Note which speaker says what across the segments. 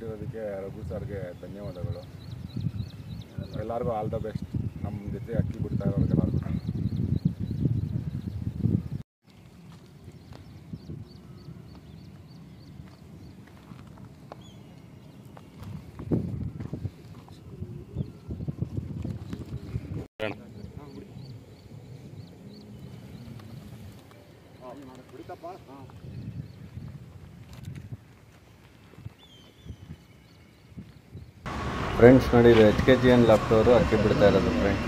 Speaker 1: ಕೊಟ್ಟಿರೋದಕ್ಕೆ ರಘು ಸರ್ಗೆ ಧನ್ಯವಾದಗಳು. ಎಲ್ಲರಿಗೂ ಆಲ್ ದ ಬೆಸ್ಟ್. ನಮ್ಮ ಜೊತೆ ಅಕ್ಕಿ ಬಿಡ್ತಾ ಇರೋರಿಗೆಲ್ಲರಿಗೂ. ಫ್ರೆಂಡ್ಸ್ ನೋಡಿ, ಇದು HKGN ಲೆಫ್ಟ್ ಅವರು ಅಕ್ಕಿ ಬಿಡ್ತಾ ಇರೋದು ಫ್ರೆಂಡ್ಸ್.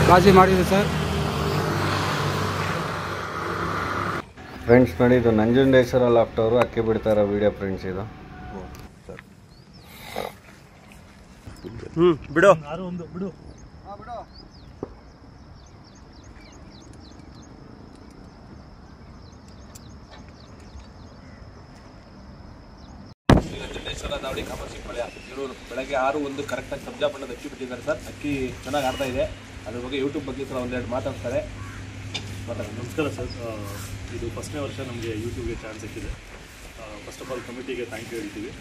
Speaker 2: ಬಾಜಿ ಮಾಡಿದೆ ಸರ್.
Speaker 1: ಫ್ರೆಂಡ್ಸ್ ನೋಡಿ, ಇದು ನಂಜುಂಡೇಶ್ವರ ಲೆಫ್ಟ್ ಅವರು ಅಕ್ಕಿ ಬಿಡ್ತಾ ಇರೋ ವಿಡಿಯೋ ಫ್ರೆಂಡ್ಸ್ ಇದು.
Speaker 2: ಬಿಡು
Speaker 1: ಬಿಡು.
Speaker 3: ನಂಜುಂಡೇಶ್ವರ ದಾವಡಿ ಕಾಮರ್ಸಿಪಾಳ್ಯ ಇವರು ಬೆಳಗ್ಗೆ 6:01 ಕರೆಕ್ಟಾಗಿ ಕಬ್ಜಾ ಬಣ್ಣದ ಅಕ್ಕಿ ಬಿಟ್ಟಿದ್ದಾರೆ ಸರ್. ಅಕ್ಕಿ ಚೆನ್ನಾಗಿ ಆಡ್ತಾ ಇದೆ. ಅದ್ರ ಬಗ್ಗೆ ಯೂಟ್ಯೂಬ್ ಬಗ್ಗೆ ಸರ್ ಒಂದೆರಡು ಮಾತಾಡ್ತಾರೆ.
Speaker 4: ನಮಸ್ಕಾರ ಸರ್. ಇದು ಫಸ್ಟ್ನೇ ವರ್ಷ ನಮಗೆ ಯೂಟ್ಯೂಬ್ಗೆ ಚಾನ್ಸ್ ಸಿಕ್ಕಿದೆ. ಫಸ್ಟ್ ಆಫ್ ಆಲ್ ಕಮಿಟಿಗೆ ಥ್ಯಾಂಕ್ ಯು ಹೇಳ್ತೀವಿ.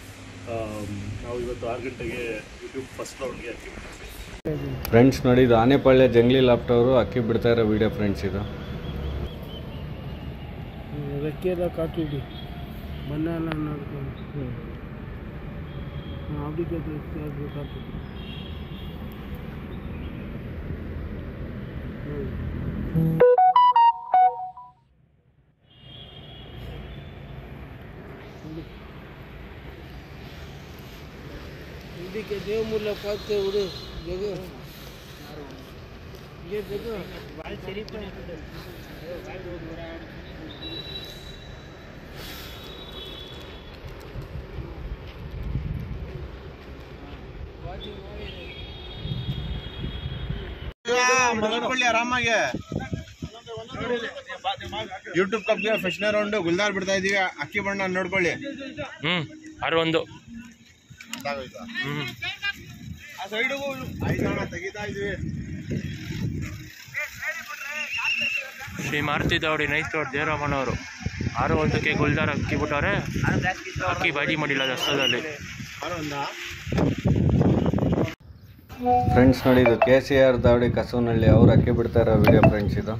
Speaker 4: ನಾವು ಇವತ್ತು 6 ಗಂಟೆಗೆ ಯೂಟ್ಯೂಬ್ ಫಸ್ಟ್ ರೌಂಡ್ಗೆ ಅಕ್ಕಿ ಬಿಟ್ಟಿದ್ದೀವಿ.
Speaker 1: ಫ್ರೆಂಡ್ಸ್ ನೋಡಿ, ಇದು ಆನೆಪಾಳ್ಯ ಜಂಗ್ಲಿ ಲಾಫ್ಟ್ ಅವರು ಅಕ್ಕಿ ಬಿಡ್ತಾ ಇರೋ ವಿಡಿಯೋ ಫ್ರೆಂಡ್ಸ್ ಇದು.
Speaker 2: ರೆಕ್ಕೆದ ಕಾಟಿಡಿ ಮನೆಯೆಲ್ಲ ನೋಡ್ಕೊಂಡು ಅವರಿಗೆ ಬೇಕಾಗ್ತದೆ. ಇದಕ್ಕೆ ದೇವ ಮೂಲ ಪಾತೆ ಉಡು ಜಗ ये देखो भाई शरीफ है भाई बहुत बड़ा
Speaker 5: ಆರಾಮಾಗಿ ಯೂಟ್ಯೂಬ್ ಕಪ್ಗೆ ಫಸ್ಟ್ ರೌಂಡ್ ಗುಲ್ದಾರ್ ಬಿಡ್ತಾ ಇದೀವಿ. ಅಕ್ಕಿ ಬಣ್ಣ ನೋಡ್ಕೊಳ್ಳಿ.
Speaker 4: 61
Speaker 5: ಆ ಸೈಡ್ ತೆಗಿತಾ ಇದೀವಿ.
Speaker 4: ಶ್ರೀ ಮಾರುತಿ ದಾವಡಿ ನೈತೋಡ್ ದೇವರಾಮನವರು 61ಕ್ಕೆ ಗುಲ್ದಾರ್ ಅಕ್ಕಿ ಬಿಟ್ಟವ್ರೆ. ಅಕ್ಕಿ ಬಾಜಿ ಮಾಡಿಲ್ಲ ದಸದಲ್ಲಿ.
Speaker 1: ಫ್ರೆಂಡ್ಸ್ ನೋಡಿ, ಇದು KCR ದಾವಡಿ ಕಸವನಹಳ್ಳಿ ಅವರು ಅಕ್ಕಿ ಬಿಡ್ತಾ ಇರೋ ವಿಡಿಯೋ ಫ್ರೆಂಡ್ಸ್ ಇದು.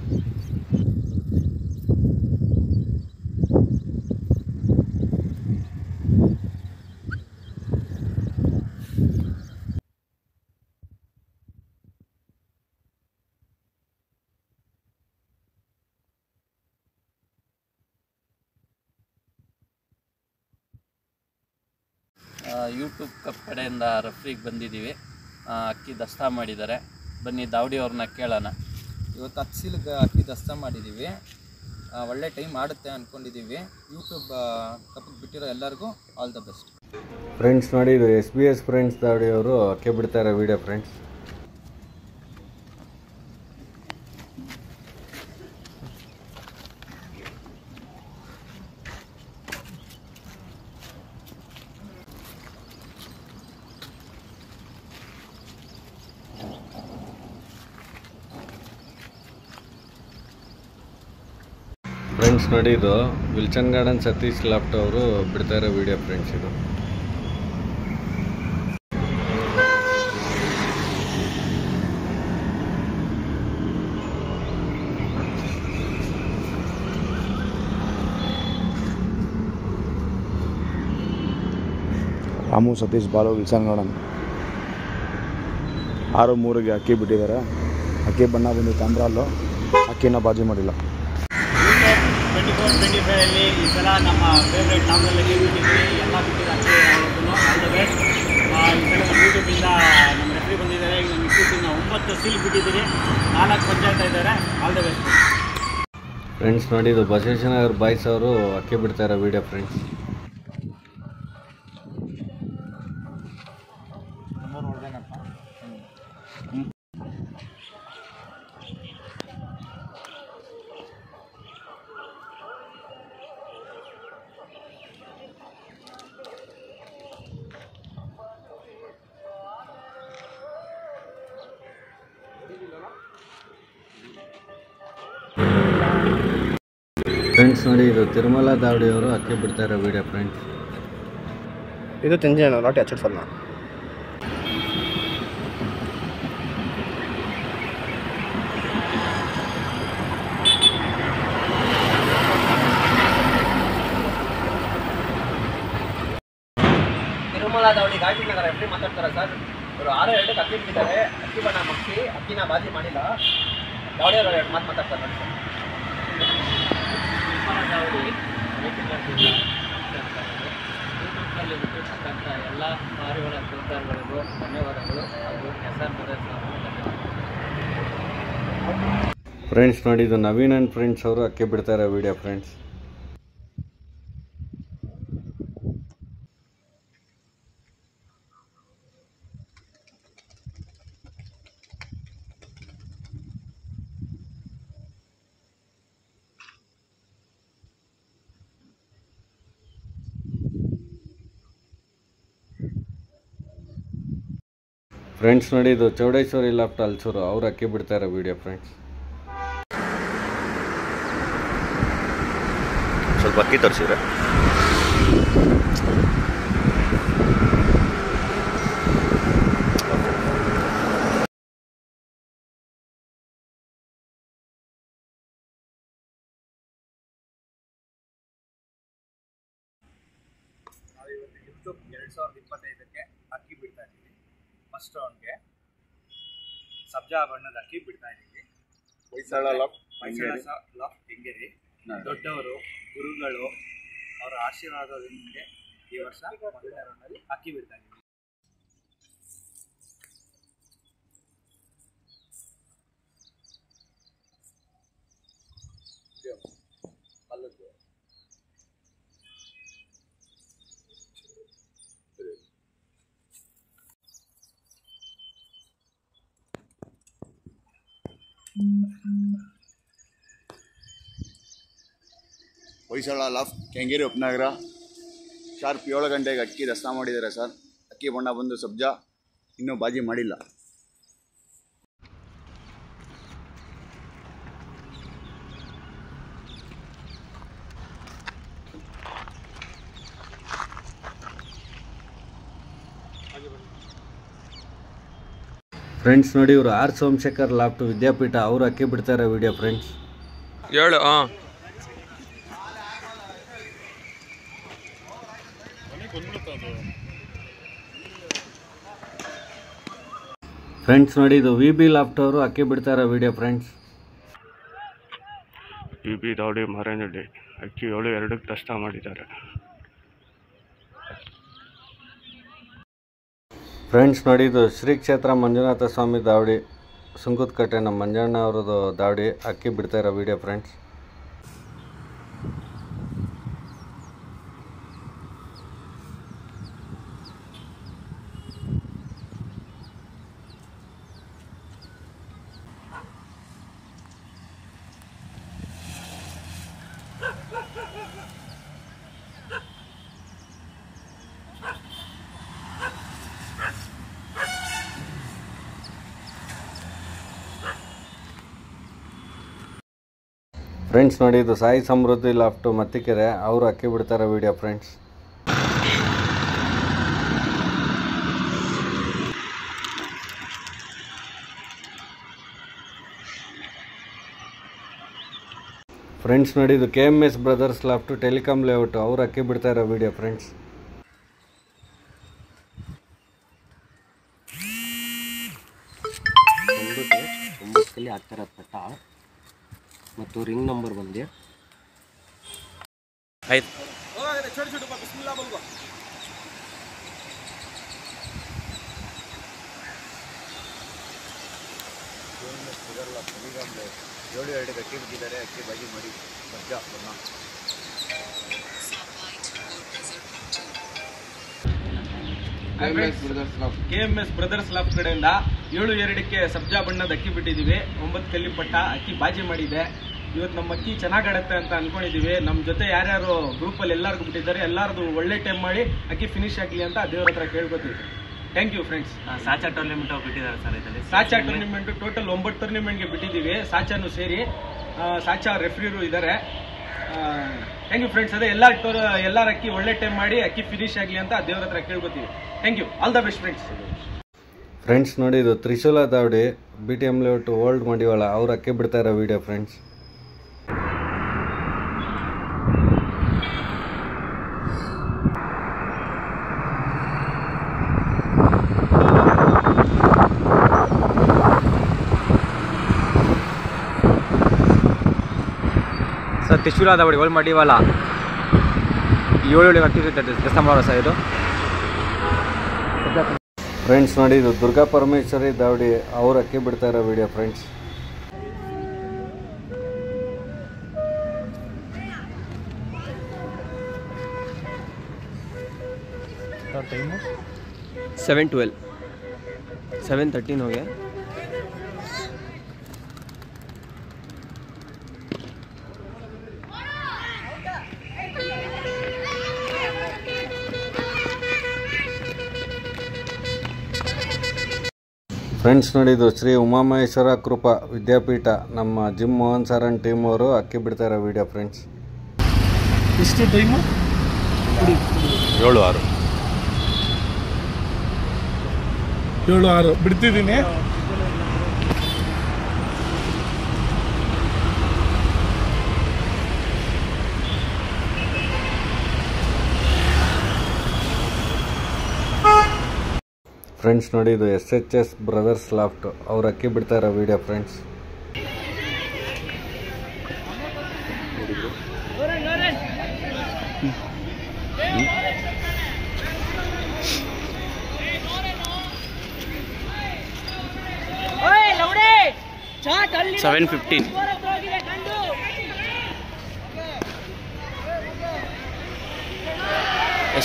Speaker 6: ಯೂಟ್ಯೂಬ್ ಕಪ್ ಕಡೆಯಿಂದ ರೆಫ್ರಿಗೆ ಬಂದಿದ್ದೀವಿ. ಅಕ್ಕಿ ದಸ್ತಾ ಮಾಡಿದ್ದಾರೆ. ಬನ್ನಿ ದಾವಡಿ ಅವ್ರನ್ನ ಕೇಳೋಣ.
Speaker 7: ಇವತ್ತು ಅಕ್ಸಿಲ್ಗೆ ಅಕ್ಕಿ ದಸ್ತಾ ಮಾಡಿದ್ದೀವಿ. ಒಳ್ಳೆ ಟೈಮ್ ಆಡುತ್ತೆ ಅಂದ್ಕೊಂಡಿದ್ದೀವಿ. ಯೂಟ್ಯೂಬ್ ಕಪ್ಗೆ ಬಿಟ್ಟಿರೋ ಎಲ್ಲರಿಗೂ ಆಲ್ ದ ಬೆಸ್ಟ್.
Speaker 1: ಫ್ರೆಂಡ್ಸ್ ನೋಡಿ, ಇದು SBS ಫ್ರೆಂಡ್ಸ್ ದಾವಡಿ ಅವರು ಅಕ್ಕಿ ಬಿಡ್ತಾ ಇರೋ ವಿಡಿಯೋ ಫ್ರೆಂಡ್ಸ್. ಫ್ರೆಂಡ್ಸ್ ನೋಡಿ, ಇದು ವಿಲ್ಸನ್ ಗಾರ್ಡನ್ ಸತೀಶ್ ಲಾಫ್ಟ್ ಅವರು ಬಿಡ್ತಾ ಇರೋ ವಿಡಿಯೋ ಫ್ರೆಂಡ್ಸ್ ಇದು.
Speaker 8: ರಾಮು ಸತೀಶ್ ಬಾಲು ವಿಲ್ಸನ್ ಗಾರ್ಡನ್ 6-3ಗೆ ಅಕ್ಕಿ ಬಿಟ್ಟಿದ್ದಾರೆ. ಅಕ್ಕಿ ಬಣ್ಣ ಬಂದು ತಾಮ್ರಲ್ಲು. ಅಕ್ಕಿನ ಬಾಜಿ ಮಾಡಿಲ್ಲ.
Speaker 9: 24-25 ಈ ಸಲ ನಮ್ಮ ಫೇವ್ರೇಟ್ ತಾಮ್ರಲ್ಲಿ ಬಿಟ್ಟಿದ್ವಿ. ಎಲ್ಲ ಬಿಟ್ಟಿದ್ದು ಅಕ್ಕಿ ಆಲ್ ದ ಬೆಸ್ಟ್. ಈ ಸಲ ನಮ್ಮ ಯೂಟ್ಯೂಬಿಂದ ನಮ್ಮ ರೆಫ್ರಿ ಬಂದಿದ್ದಾರೆ. ಈಗ ನಮ್ಮ ಇಷ್ಟದಿಂದ 9 ಸೀಲ್ ಬಿಟ್ಟಿದ್ದೀರಿ. 4 ಪಂಚಾಯತ್ ಇದ್ದಾರೆ. All the best.
Speaker 1: ಫ್ರೆಂಡ್ಸ್ ನೋಡಿ, ಇದು ಬಸವೇಶ್ವರ ಬಾಯ್ಸ್ ಅವರು ಅಕ್ಕಿ ಬಿಡ್ತಾ ಇರೋ ವಿಡಿಯೋ ಫ್ರೆಂಡ್ಸ್.
Speaker 8: ಫ್ರೆಂಡ್ಸ್ ನೋಡಿ, ಇದು ತಿರುಮಲ ದಾವಡಿಯವರು ಅಕ್ಕಿ ಬಿಡ್ತಾ ಇರೋ ವಿಡಿಯೋ ಫ್ರೆಂಡ್ಸ್.
Speaker 5: ಇದು ತಿಂಜೇನು ನಾಟಿ ಹಚ್ಚಿಡ್ಸಲ್ಲ.
Speaker 7: ತಿರುಮಲ ದಾವಡಿ ಘಾಟಿ ನಗರ ಎಫ್ರಿ ಮಾತಾಡ್ತಾರೆ ಸರ್. ಇವರು 6-2 ಅಕ್ಕಿ ಬಿಟ್ಟಿದ್ದಾರೆ. ಅಕ್ಕಿ ಬಣ್ಣ ಮಕ್ಕಿ ಅಕ್ಕಿನ ಬಾಜಿ ಮಾಡಿಲ್ಲ. ದಾವಡಿಯವರು 2 ಮಾತು ಮಾತಾಡ್ತಾರೆ ನೋಡಿ ಸರ್.
Speaker 2: ಯೂಟ್ಯೂಬ್ನಲ್ಲಿ ಹುಟ್ಟಿರ್ತಕ್ಕಂಥ ಎಲ್ಲ ಪಾರಿವಾಳ ಸೋದರಗಳಿಗೂ ಧನ್ಯವಾದಗಳು ಹಾಗೂ SR ಬ್ರದರ್ಸ್
Speaker 8: ಫ್ರೆಂಡ್ಸ್ ನೋಡಿ, ಇದು ನವೀನ್ ಆ್ಯಂಡ್ ಫ್ರೆಂಡ್ಸ್ ಅವರು ಅಕ್ಕಿ ಬಿಡ್ತಾ ಇರೋ ವಿಡಿಯೋ ಫ್ರೆಂಡ್ಸ್. ಫ್ರೆಂಡ್ಸ್ ನೋಡಿ, ಇದು ಚೌಡೇಶ್ವರಿ ಲಾಫ್ಟ್ ಅಲ್ಸೂರು ಅವ್ರು ಅಕ್ಕಿ ಬಿಡ್ತಾ ಇರೋ ವಿಡಿಯೋ ಫ್ರೆಂಡ್ಸ್.
Speaker 5: ಸ್ವಲ್ಪ ಅಕ್ಕಿ ತರಿಸಿದ್ರೆ
Speaker 3: ನಾವಿವತ್ತು ಯೂಟ್ಯೂಬ್ 2025ಕ್ಕೆ ಅಕ್ಕಿ ಬಿಡ್ತಾ ಇದ್ದೀವಿ. ಫಸ್ಟ್ ರೌಂಡ್ಗೆ ಸಬ್ಜಾ ಬಣ್ಣದ ಅಕ್ಕಿ ಬಿಡ್ತಾ ಇದ್ದೀವಿ. ಹೊಯ್ಸಳ ಲಾಫ್ಟ್ ಕೆಂಗೇರಿ ದೊಡ್ಡವರು ಗುರುಗಳು ಅವರ ಆಶೀರ್ವಾದದೊಂದಿಗೆ ಈ ವರ್ಷ ಮೊದಲನೇ ರೌಂಡಲ್ಲಿ ಅಕ್ಕಿ ಬಿಡ್ತಾ ಇದ್ದೀವಿ.
Speaker 5: ಹೊಯ್ಸಳ ಲಾಫ್ಟ್ ಕೆಂಗೇರಿ ಉಪನಗರ ಶಾರ್ಪ್ 7 ಗಂಟೆಗೆ ಅಕ್ಕಿ ದಸ್ತಾ ಮಾಡಿದ್ದಾರೆ ಸರ್. ಅಕ್ಕಿ ಬಣ್ಣ ಬಂದು ಸಬ್ಜಾ, ಇನ್ನೂ ಬಾಜಿ ಮಾಡಿಲ್ಲ.
Speaker 8: ಫ್ರೆಂಡ್ಸ್ ನೋಡಿ, ಇವರು ಆರ್ ಸೋಮಶೇಖರ್ ಲಾಫ್ಟ್ ವಿದ್ಯಾಪೀಠ ಅವರು ಅಕ್ಕಿ ಬಿಡ್ತಾ ಇರೋ ವಿಡಿಯೋ ಫ್ರೆಂಡ್ಸ್. ಫ್ರೆಂಡ್ಸ್ ನೋಡಿ, ಇದು VB ಲಾಫ್ಟ್ ಅವರು ಅಕ್ಕಿ ಬಿಡ್ತಾ ಇರೋ ವಿಡಿಯೋ ಫ್ರೆಂಡ್ಸ್.
Speaker 4: VB ದಾವಡಿ ಮಾರೇನಹಳ್ಳಿ ಅಕ್ಕಿ 7-2ಕ್ಕೆ ದಸ್ತಾ ಮಾಡಿದ್ದಾರೆ.
Speaker 8: ಫ್ರೆಂಡ್ಸ್ ನೋಡಿ, ಇದು ಶ್ರೀ ಕ್ಷೇತ್ರ ಮಂಜುನಾಥ ಸ್ವಾಮಿ ದಾವಡಿ ಸುಂಕದಕಟ್ಟೆ ನಮ್ಮ ಮಂಜಣ್ಣ ಅವ್ರದ್ದು ದಾವಡಿ ಅಕ್ಕಿ ಬಿಡ್ತಾ ಇರೋ ವಿಡಿಯೋ ಫ್ರೆಂಡ್ಸ್. ಫ್ರೆಂಡ್ಸ್ ನೋಡಿ, ಇದು ಸಾಯಿ ಸಮೃದ್ಧಿ ಲಾಫ್ಟು ಮತ್ತಿಕೆರೆ ಅವರು ಅಕ್ಕಿ ಬಿಡ್ತಾರೋ ವಿಡಿಯೋ ಫ್ರೆಂಡ್ಸ್. ಫ್ರೆಂಡ್ಸ್ ನೋಡಿ, ಇದು KMS brothers loft telecom layout ಅವರು ಅಕ್ಕಿ ಬಿಡ್ತಾ ಇರೋ ವಿಡಿಯೋ ಫ್ರೆಂಡ್ಸ್.
Speaker 2: ಬಂದ್ಬಿಟ್ಟು 9 ಆಗ್ತಾರ ಪಟ್ಟ ಮತ್ತು ರಿಂಗ್ ನಂಬರ್ ಬಂದು
Speaker 3: ಆಯ್ತು.
Speaker 5: ಏಳು ಎರಡಕ್ಕೆ ಅಕ್ಕಿ ಬಿಟ್ಟಿದ್ದಾರೆ. ಅಕ್ಕಿ ಬಾಜಿ ಮಾಡಿ ಸಬ್ಜಾ ಬಣ್ಣ.
Speaker 9: KMS ಬ್ರದರ್ಸ್ ಲಾಫ್ಟ್ ಕಡೆಯಿಂದ 7-2ಕ್ಕೆ ಸಬ್ಜಾ ಬಣ್ಣದ ಅಕ್ಕಿ ಬಿಟ್ಟಿದ್ದೀವಿ. 9 ಕಲ್ಲಿ ಪಟ್ಟ ಅಕ್ಕಿ ಬಾಜಿ ಮಾಡಿದೆ. ಇವತ್ತು ನಮ್ಮ ಅಕ್ಕಿ ಚೆನ್ನಾಗಾಡತ್ತೆ ಅಂತ ಅನ್ಕೊಂಡಿದೀವಿ. ನಮ್ಮ ಜೊತೆ ಯಾರ್ಯಾರು ಗ್ರೂಪಲ್ಲಿ ಎಲ್ಲರಿಗೂ ಬಿಟ್ಟಿದ್ದಾರೆ, ಎಲ್ಲರದು ಒಳ್ಳೆ ಟೈಮ್ ಮಾಡಿ ಅಕ್ಕಿ ಫಿನಿಶ್ ಆಗಲಿ ಅಂತ ದೇವ್ರ ಹತ್ರ ಕೇಳ್ಕೊತೀವಿ. Thank you friends.
Speaker 3: ಸಾಚಾ ಟೂರ್ನಿಮೆಂಟ್ ಬಿಟ್ಟಿದ್ದಾರೆ ಸರ್. ಇದರಲ್ಲಿ
Speaker 9: ಸಾಚಾ ಟೂರ್ನಿಮೆಂಟ್ ಟೋಟಲ್ 9 ಟೂರ್ನಿಮೆಂಟ್ಗೆ ಬಿಟ್ಟಿದ್ದೀವಿ, ಸಾಚಾನು ಸೇರಿ.
Speaker 3: ಸಾಚಾ ರೆಫ್ರಿರು ಇದ್ದಾರೆ. Thank you friends. ಅದೇ ಎಲ್ಲರ ಅಕ್ಕಿ ಒಳ್ಳೆ ಟೈಮ್ ಮಾಡಿ ಅಕ್ಕಿ ಫಿನಿಶ್ ಆಗಲಿ ಅಂತ ದೇವ್ರ ಹತ್ರ ಕೇಳ್ಕೊತೀವಿ. Thank you, all the best friends.
Speaker 8: Friends ನೋಡಿ, ಇದು ತ್ರಿಶೂಲ ದಾವಡಿ BTM ಲೇಔಟ್ ಓಲ್ಡ್ ಮಡಿವಾಳ ಅವ್ರು ಅಕ್ಕಿ ಬಿಡ್ತಾ ಇರೋ ವಿಡಿಯೋ ಫ್ರೆಂಡ್ಸ್.
Speaker 10: ಸರ್ ತ್ರಿಶೂಲ ದಾವಡಿ ಓಲ್ಡ್ ಮಡಿವಾಳ 7 ಅಕ್ಕಿ ದಸ್ತಾ ಮಾಡೋ ಸರ್ ಇದು.
Speaker 8: ಫ್ರೆಂಡ್ಸ್ ನೋಡಿ, ಇದು ದುರ್ಗಾ ಪರಮೇಶ್ವರಿ ದಾವಡಿ ಅವ್ರು ಅಕ್ಕಿ ಬಿಡ್ತಾ ಇರೋ ವಿಡಿಯೋ ಫ್ರೆಂಡ್ಸ್.
Speaker 10: टाइम 7:12 7:13 हो गया.
Speaker 8: ಫ್ರೆಂಡ್ಸ್ ನೋಡಿ, ಇದು ಶ್ರೀ ಉಮಾಮಹೇಶ್ವರ ಕೃಪಾ ವಿದ್ಯಾಪೀಠ ನಮ್ಮ ಜಿಮ್ ಮೋಹನ್ ಸರನ್ ಟೀಮ್ ಅವರು ಅಕ್ಕಿ ಬಿಡ್ತಾ ಇರೋ ವಿಡಿಯೋ ಫ್ರೆಂಡ್ಸ್.
Speaker 4: ಎಷ್ಟು ಟೈಮು? 7-6 ಬಿಡ್ತಿದ್ದೀನಿ.
Speaker 8: ಫ್ರೆಂಡ್ಸ್ ನೋಡಿ, ಇದು SHS ಬ್ರದರ್ಸ್ ಲಾಫ್ಟ್ ಅವ್ರು ಅಕ್ಕಿ ಬಿಡ್ತಾ ಇರೋ video friends.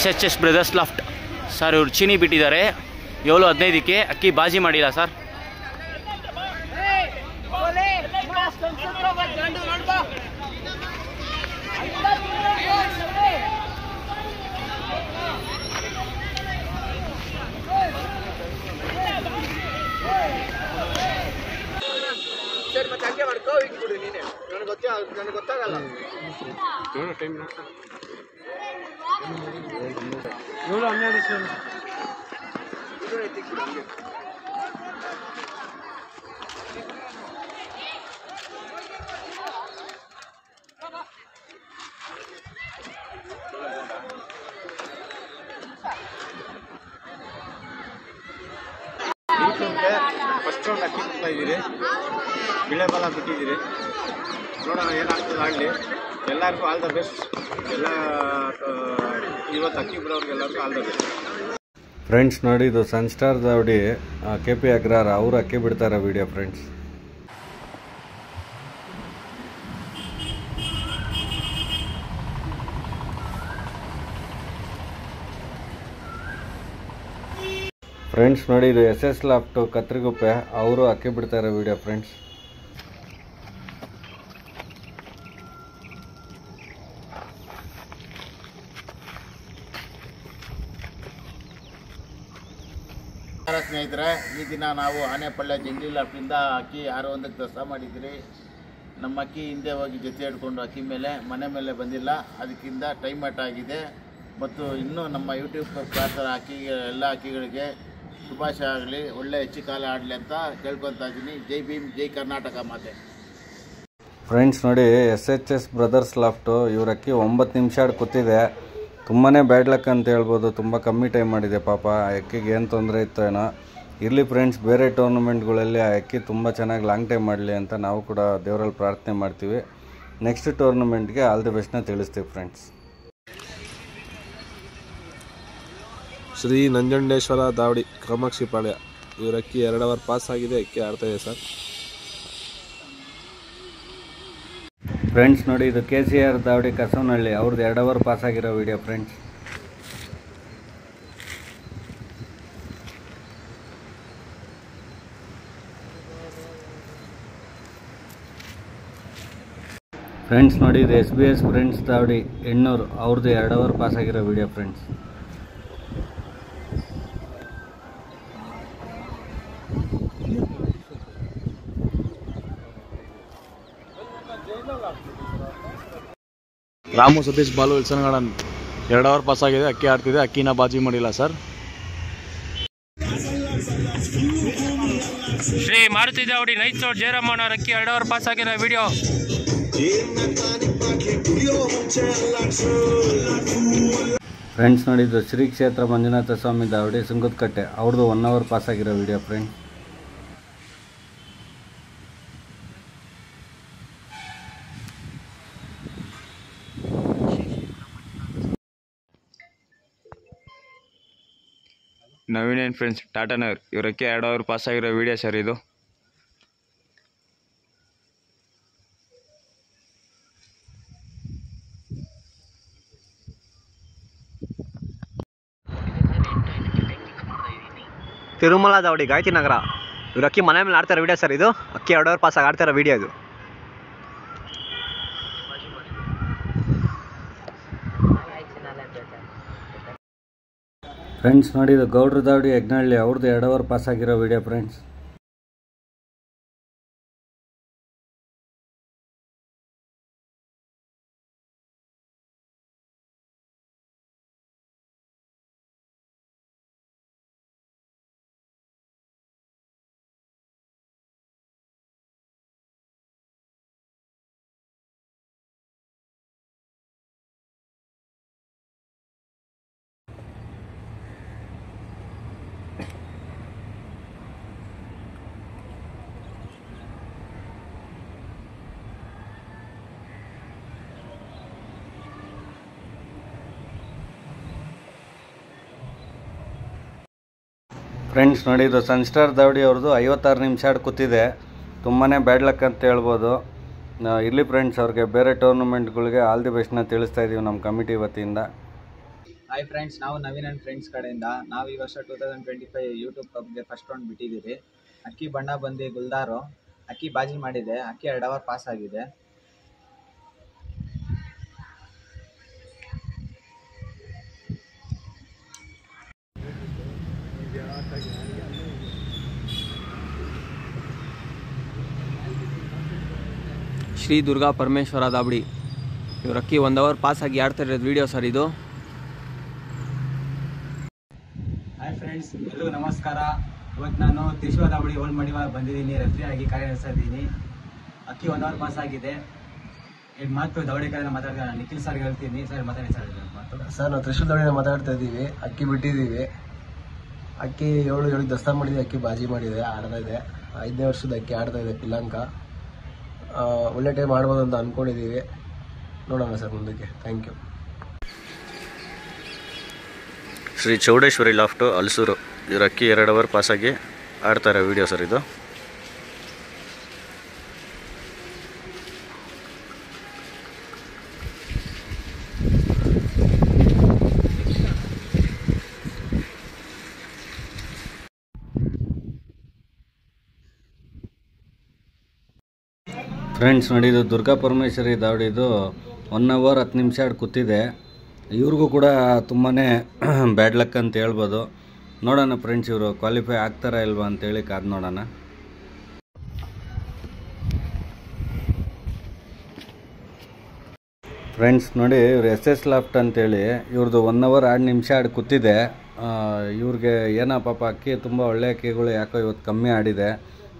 Speaker 9: SHS brothers loft sir ಇವ್ರು ಚೀನಿ ಬಿಟ್ಟಿದ್ದಾರೆ. 7:15ಕ್ಕೆ ಅಕ್ಕಿ ಬಾಜಿ ಮಾಡಿಲ್ಲ ಸರ್.
Speaker 3: ಗೊತ್ತಾಗಲ್ಲ. ಫಸ್ಟ್ ರೌಂಡ್ ಅಕ್ಕಿ ಬಿಡ್ತಾ ಇದ್ದೀರಿ, ಬಿಳೆ ಬಾಲ ಬಿಟ್ಟಿದ್ದೀರಿ. ನೋಡೋಣ ಏನಾಗ್ತದೆ ಆಗಲಿ. ಎಲ್ಲರಿಗೂ ಆಲ್ ದ ಬೆಸ್ಟ್. ಎಲ್ಲ ಇವತ್ತು ಅಕ್ಕಿ ಬಿಡೋರಿಗೆಲ್ಲರಿಗೂ ಆಲ್ ದ ಬೆಸ್ಟ್.
Speaker 8: ಫ್ರೆಂಡ್ಸ್ ನೋಡಿ, ಇದು ಸನ್ಸ್ಟಾರ್ ದಾವಡಿ KP ಅಗ್ರಾರ ಅವರು ಅಕ್ಕಿ ಬಿಡ್ತಾ ಇರೋ ವಿಡಿಯೋ ಫ್ರೆಂಡ್ಸ್. ಫ್ರೆಂಡ್ಸ್ ನೋಡಿ, ಇದು SS ಲಾಫ್ಟು ಕತ್ರಿಗುಪ್ಪೆ ಅವರು ಅಕ್ಕಿ ಬಿಡ್ತಾ ಇರೋ ವಿಡಿಯೋ ಫ್ರೆಂಡ್ಸ್.
Speaker 11: ಸ್ನೇಹಿತರೆ, ಈ ದಿನ ನಾವು ಆನೆಪಳ್ಳ ಜಂಗ್ಲಿ ಲಾಫ್ಟಿಂದ ಅಕ್ಕಿ 6-1ಕ್ಕೆ ದಸ್ತಾ ಮಾಡಿದ್ರಿ. ನಮ್ಮ ಅಕ್ಕಿ ಹಿಂದೆ ಹೋಗಿ ಜೊತೆ ಹಿಡ್ಕೊಂಡು ಅಕ್ಕಿ ಮನೆ ಮೇಲೆ ಬಂದಿಲ್ಲ. ಅದಕ್ಕಿಂತ ಟೈಮ್ ಔಟ್ ಆಗಿದೆ. ಮತ್ತು ಇನ್ನೂ ನಮ್ಮ ಯೂಟ್ಯೂಬ್ ಪ್ರಾರ್ಥನೆ ಎಲ್ಲ ಅಕ್ಕಿಗಳಿಗೆ ಶುಭಾಶಯ ಆಗಲಿ, ಒಳ್ಳೆ ಹೆಚ್ಚು ಕಾಲ ಆಡಲಿ ಅಂತ ಕೇಳ್ಕೊತಾ ಇದ್ದೀನಿ. ಜೈ ಭೀಮ್, ಜೈ ಕರ್ನಾಟಕ ಮಾತೆ.
Speaker 8: ಫ್ರೆಂಡ್ಸ್ ನೋಡಿ, SHS ಬ್ರದರ್ಸ್ ಲಾಫ್ಟು ಇವ್ರ ಅಕ್ಕಿ 9 ನಿಮಿಷ ಆಡಿ ಕೂತಿದೆ. ತುಂಬಾ ಬ್ಯಾಡ್ ಲಕ್ ಅಂತ ಹೇಳ್ಬೋದು. ತುಂಬ ಕಮ್ಮಿ ಟೈಮ್ ಮಾಡಿದೆ ಪಾಪ. ಆ ಅಕ್ಕಿಗೆ ಏನು ತೊಂದರೆ ಇತ್ತು ಏನೋ. ಇರಲಿ ಫ್ರೆಂಡ್ಸ್, ಬೇರೆ ಟೂರ್ನಮೆಂಟ್ಗಳಲ್ಲಿ ಆ ಅಕ್ಕಿ ತುಂಬ ಚೆನ್ನಾಗಿ ಲಾಂಗ್ ಟೈಮ್ ಮಾಡಲಿ ಅಂತ ನಾವು ಕೂಡ ದೇವರಲ್ಲಿ ಪ್ರಾರ್ಥನೆ ಮಾಡ್ತೀವಿ. ನೆಕ್ಸ್ಟ್ ಟೂರ್ನಮೆಂಟ್ಗೆ ಆಲ್ ದಿ ಬೆಸ್ಟ್ನ ತಿಳಿಸ್ತೀವಿ ಫ್ರೆಂಡ್ಸ್.
Speaker 12: ಶ್ರೀ ನಂಜುಂಡೇಶ್ವರ ದಾವಡಿ ಕಾಮಾಕ್ಷಿಪಾಳ್ಯ ಇವ್ರ ಅಕ್ಕಿ 2 ಅವರ್ ಪಾಸ್ ಆಗಿದೆ. ಅಕ್ಕಿ ಆಡ್ತಾಯಿದೆ ಸರ್.
Speaker 8: ಫ್ರೆಂಡ್ಸ್ ನೋಡಿ, ಇದು KCR ದಾವಡಿ ಕಸವನಹಳ್ಳಿ ಅವ್ರದ್ದು 2 ಅವರ್ ಪಾಸ್ ಆಗಿರೋ ವಿಡಿಯೋ ಫ್ರೆಂಡ್ಸ್. ಫ್ರೆಂಡ್ಸ್ ನೋಡಿ, ಇದು SBS ಫ್ರೆಂಡ್ಸ್ ದಾವಡಿ ಎಣ್ಣೂರು ಅವ್ರದ್ದು 2 ಅವರ್ ಪಾಸ್ ಆಗಿರೋ ವಿಡಿಯೋ ಫ್ರೆಂಡ್ಸ್.
Speaker 13: ರಾಮು ಸತೀಶ್ ಬಾಲು ಇಲ್ಸನಗಾರ್ಡನ್ 2 ಅವರ್ ಪಾಸ್ ಆಗಿದೆ. ಅಕ್ಕಿ ಆಡ್ತಿದೆ, ಅಕ್ಕಿನ ಬಾಜಿ ಮಾಡಿಲ್ಲ ಸರ್.
Speaker 14: ಶ್ರೀ ಮಾರುತಿ ದಾವಡಿ ನೈಟ್ ಸೋಡ್ ಜಯರಾಮಣ್ಣ ಅವರ ಅಕ್ಕಿ 2 ಅವರ್ ಪಾಸ್ ಆಗಿರೋ ವಿಡಿಯೋ.
Speaker 8: ಫ್ರೆಂಡ್ಸ್ ನೋಡಿದ್ದು ಶ್ರೀ ಕ್ಷೇತ್ರ ಮಂಜುನಾಥ ಸ್ವಾಮಿ ದಾವಡಿ ಸುಂಗದಕಟ್ಟೆ ಅವ್ರದ್ದು 1 ಅವರ್ ಪಾಸ್ ಆಗಿರೋ video friend.
Speaker 13: Naveen and friends Tatanagar ಇವರಕ್ಕೆ 2 hour pass ಆಗಿರೋ ವಿಡಿಯೋ ಸರ್ ಇದು.
Speaker 10: ತಿರುಮಲ ದಾವಡಿ ಗಾಯತ್ರಿ ನಗರ ಇವ್ರ ಅಕ್ಕಿ ಮನೆ ಮೇಲೆ ಆಡ್ತಾರೋ ವಿಡಿಯೋ ಸರ್ ಇದು. ಅಕ್ಕಿ 2 ಅವರ್ ಪಾಸ್ ಆಗಿ ಆಡ್ತಾರೋ ವಿಡಿಯೋ ಇದು.
Speaker 8: ಫ್ರೆಂಡ್ಸ್ ನೋಡಿದ್ದು ಗೌಡ್ರ ದಾವಡಿ ಯಜ್ಞಹಳ್ಳಿ ಅವ್ರದ್ದು 2 ಅವರ್ ಪಾಸ್ ಆಗಿರೋ ವಿಡಿಯೋ ಫ್ರೆಂಡ್ಸ್. ಫ್ರೆಂಡ್ಸ್ ನೋಡಿದ್ದು ಸನ್ಸ್ಟಾರ್ ದಾವಡಿ ಅವ್ರದ್ದು 56 ನಿಮಿಷ ಆಡಿ ಕೂತಿದೆ. ತುಂಬಾ ಬ್ಯಾಡ್ ಲಕ್ ಅಂತ ಹೇಳ್ಬೋದು. ಇರಲಿ ಫ್ರೆಂಡ್ಸ್, ಅವ್ರಿಗೆ ಬೇರೆ ಟೂರ್ನಮೆಂಟ್ಗಳಿಗೆ ಆಲ್ ದಿ ಬೆಸ್ಟ್ನ ತಿಳಿಸ್ತಾ ಇದ್ದೀವಿ ನಮ್ಮ ಕಮಿಟಿ ವತಿಯಿಂದ.
Speaker 7: ಹಾಯ್ ಫ್ರೆಂಡ್ಸ್, ನಾವು ನವೀನ್ ಆ್ಯಂಡ್ ಫ್ರೆಂಡ್ಸ್ ಕಡೆಯಿಂದ ನಾವು ಈ ವರ್ಷ 2025 ಯೂಟ್ಯೂಬ್ ಕಪ್ಗೆ ಫಸ್ಟ್ ರೌಂಡ್ ಬಿಟ್ಟಿದ್ದೀವಿ. ಅಕ್ಕಿ ಬಣ್ಣ ಬಂದು ಗುಲ್ದಾರು, ಅಕ್ಕಿ ಬಾಜಿ ಮಾಡಿದೆ, ಅಕ್ಕಿ 2 ಅವರ್ ಪಾಸ್ ಆಗಿದೆ.
Speaker 10: ಶ್ರೀ ದುರ್ಗಾ ಪರಮೇಶ್ವರ ದಾವಡಿ ಇವ್ರ ಅಕ್ಕಿ 1 ಅವರ್ ಪಾಸ್ ಆಗಿ ಆಡ್ತಾ ಇರೋದು ವಿಡಿಯೋ ಸರ್ ಇದು.
Speaker 15: ಹಾಯ್ ಫ್ರೆಂಡ್ಸ್, ಎಲ್ಲರಿಗೂ ನಮಸ್ಕಾರ. ಇವತ್ತು ನಾನು ತ್ರಿಶೂಲ ದಾವಡಿ ಹೋಲ್ಡ್ ಮಾಡಿ ಬಂದಿದ್ದೀನಿ, ರೆಫ್ರಿ ಆಗಿ ಕಾರ್ಯನಿರ್ವಹಿಸ್ತಾ ಇದ್ದೀನಿ. ಅಕ್ಕಿ 1 ಅವರ್ ಪಾಸ್ ಆಗಿದೆ. ಈಗ ಮಾತು ದಾವಡಿ ಕಡೆ ಮಾತಾಡ್ತಾ ನಿಖಿಲ್ ಸರ್ ಹೇಳ್ತೀನಿ. ಸರ್ ಮಾತಾಡಿ ಸರ್.
Speaker 16: ಸರ್, ನಾವು ತ್ರಿಶೂಲ ದಾವಡಿನ ಮಾತಾಡ್ತಾ ಇದ್ದೀವಿ. ಅಕ್ಕಿ ಬಿಟ್ಟಿದ್ದೀವಿ. ಅಕ್ಕಿ 7 ದಸ್ತಾ ಮಾಡಿದೆ, ಅಕ್ಕಿ ಬಾಜಿ ಮಾಡಿದೆ, ಆಡ್ತಾ ಇದೆ. 5ನೇ ವರ್ಷದ ಅಕ್ಕಿ ಆಡ್ತಾ ಇದೆ ಪಿಲಂಕ. ಒಳ್ಳೆ ಟೈಮ್ ಆಡ್ಬೋದು ಅಂತ ಅಂದ್ಕೊಂಡಿದ್ದೀವಿ. ನೋಡೋಣ ಸರ್ ಮುಂದಕ್ಕೆ. Thank you.
Speaker 17: Shri Chowdeshwari loft Halasuru ಇವ್ರ ಅಕ್ಕಿ 2 ಅವರ್ ಪಾಸಾಗಿ ಆಡ್ತಾರೆ ವಿಡಿಯೋ ಸರ್ ಇದು.
Speaker 8: ಫ್ರೆಂಡ್ಸ್ ನೋಡಿದ್ದು ದುರ್ಗಾ ಪರಮೇಶ್ವರಿ ದಾವಡಿದು 1 ಅವರ್ 10 ನಿಮಿಷ ಆಡಿ ಕೂತಿದೆ. ಇವ್ರಿಗೂ ಕೂಡ ತುಂಬಾ ಬ್ಯಾಡ್ ಲಕ್ ಅಂತ ಹೇಳ್ಬೋದು. ನೋಡೋಣ ಫ್ರೆಂಡ್ಸ್, ಇವರು ಕ್ವಾಲಿಫೈ ಆಗ್ತಾರಾ ಇಲ್ವಾ ಅಂತೇಳಿ ಕಾದು ನೋಡೋಣ. ಫ್ರೆಂಡ್ಸ್ ನೋಡಿ, ಇವ್ರು SS ಲಾಫ್ಟ್ ಅಂತೇಳಿ ಇವ್ರದ್ದು 1 ಅವರ್ 2 ನಿಮಿಷ ಆಡಿ ಕೂತಿದೆ. ಇವ್ರಿಗೆ ಏನೋ ಪಾಪ ಅಕ್ಕಿ ತುಂಬ ಒಳ್ಳೆ ಅಕ್ಕಿಗಳು ಯಾಕೋ ಇವತ್ತು ಕಮ್ಮಿ ಆಡಿದೆ.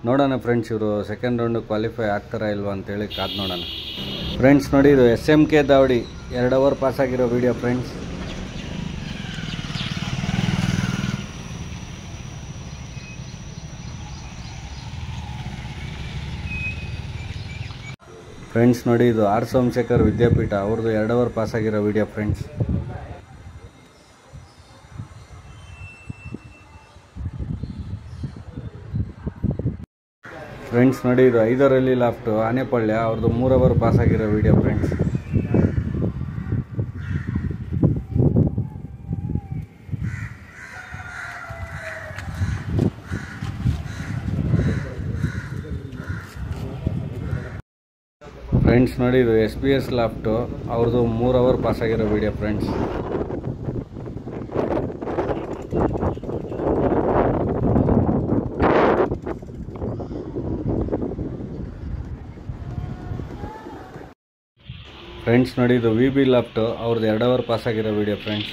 Speaker 8: ನೋಡೋಣ ಫ್ರೆಂಡ್ಸ್, ಇವರು ಸೆಕೆಂಡ್ ರೌಂಡು ಕ್ವಾಲಿಫೈ ಆಗ್ತಾರಾ ಇಲ್ವಾ ಅಂತೇಳಿ ಕಾದು ನೋಡೋಣ. ಫ್ರೆಂಡ್ಸ್ ನೋಡಿ, ಇದು SMK ದಾವಡಿ 2 ಅವರ್ ಪಾಸ್ ಆಗಿರೋ ವಿಡಿಯೋ ಫ್ರೆಂಡ್ಸ್. ಫ್ರೆಂಡ್ಸ್ ನೋಡಿ, ಇದು ಆರ್ ಸೋಮಶೇಖರ್ ವಿದ್ಯಾಪೀಠ ಅವ್ರದ್ದು 2 ಅವರ್ ಪಾಸ್ ಆಗಿರೋ ವಿಡಿಯೋ ಫ್ರೆಂಡ್ಸ್. ಫ್ರೆಂಡ್ಸ್ ನೋಡಿ, ಇದು 5ರಲ್ಲಿ ಲಾಫ್ಟು ಆನೆಪಳ್ಯ ಅವ್ರದ್ದು 3 ಅವರ್ ಪಾಸ್ ಆಗಿರೋ ವಿಡಿಯೋ ಫ್ರೆಂಡ್ಸ್. ಫ್ರೆಂಡ್ಸ್ ನೋಡಿ, ಇದು SBS ಲಾಫ್ಟು ಅವ್ರದ್ದು 3 ಅವರ್ ಪಾಸ್ ಆಗಿರೋ ವಿಡಿಯೋ ಫ್ರೆಂಡ್ಸ್. ಫ್ರೆಂಡ್ಸ್ ನೋಡಿ ಇದು ವಿ ಬಿ ಲಾಫ್ಟು ಅವ್ರದ್ದು 2 ಅವರ್ ಪಾಸ್ ಆಗಿರೋ ವಿಡಿಯೋ ಫ್ರೆಂಡ್ಸ್.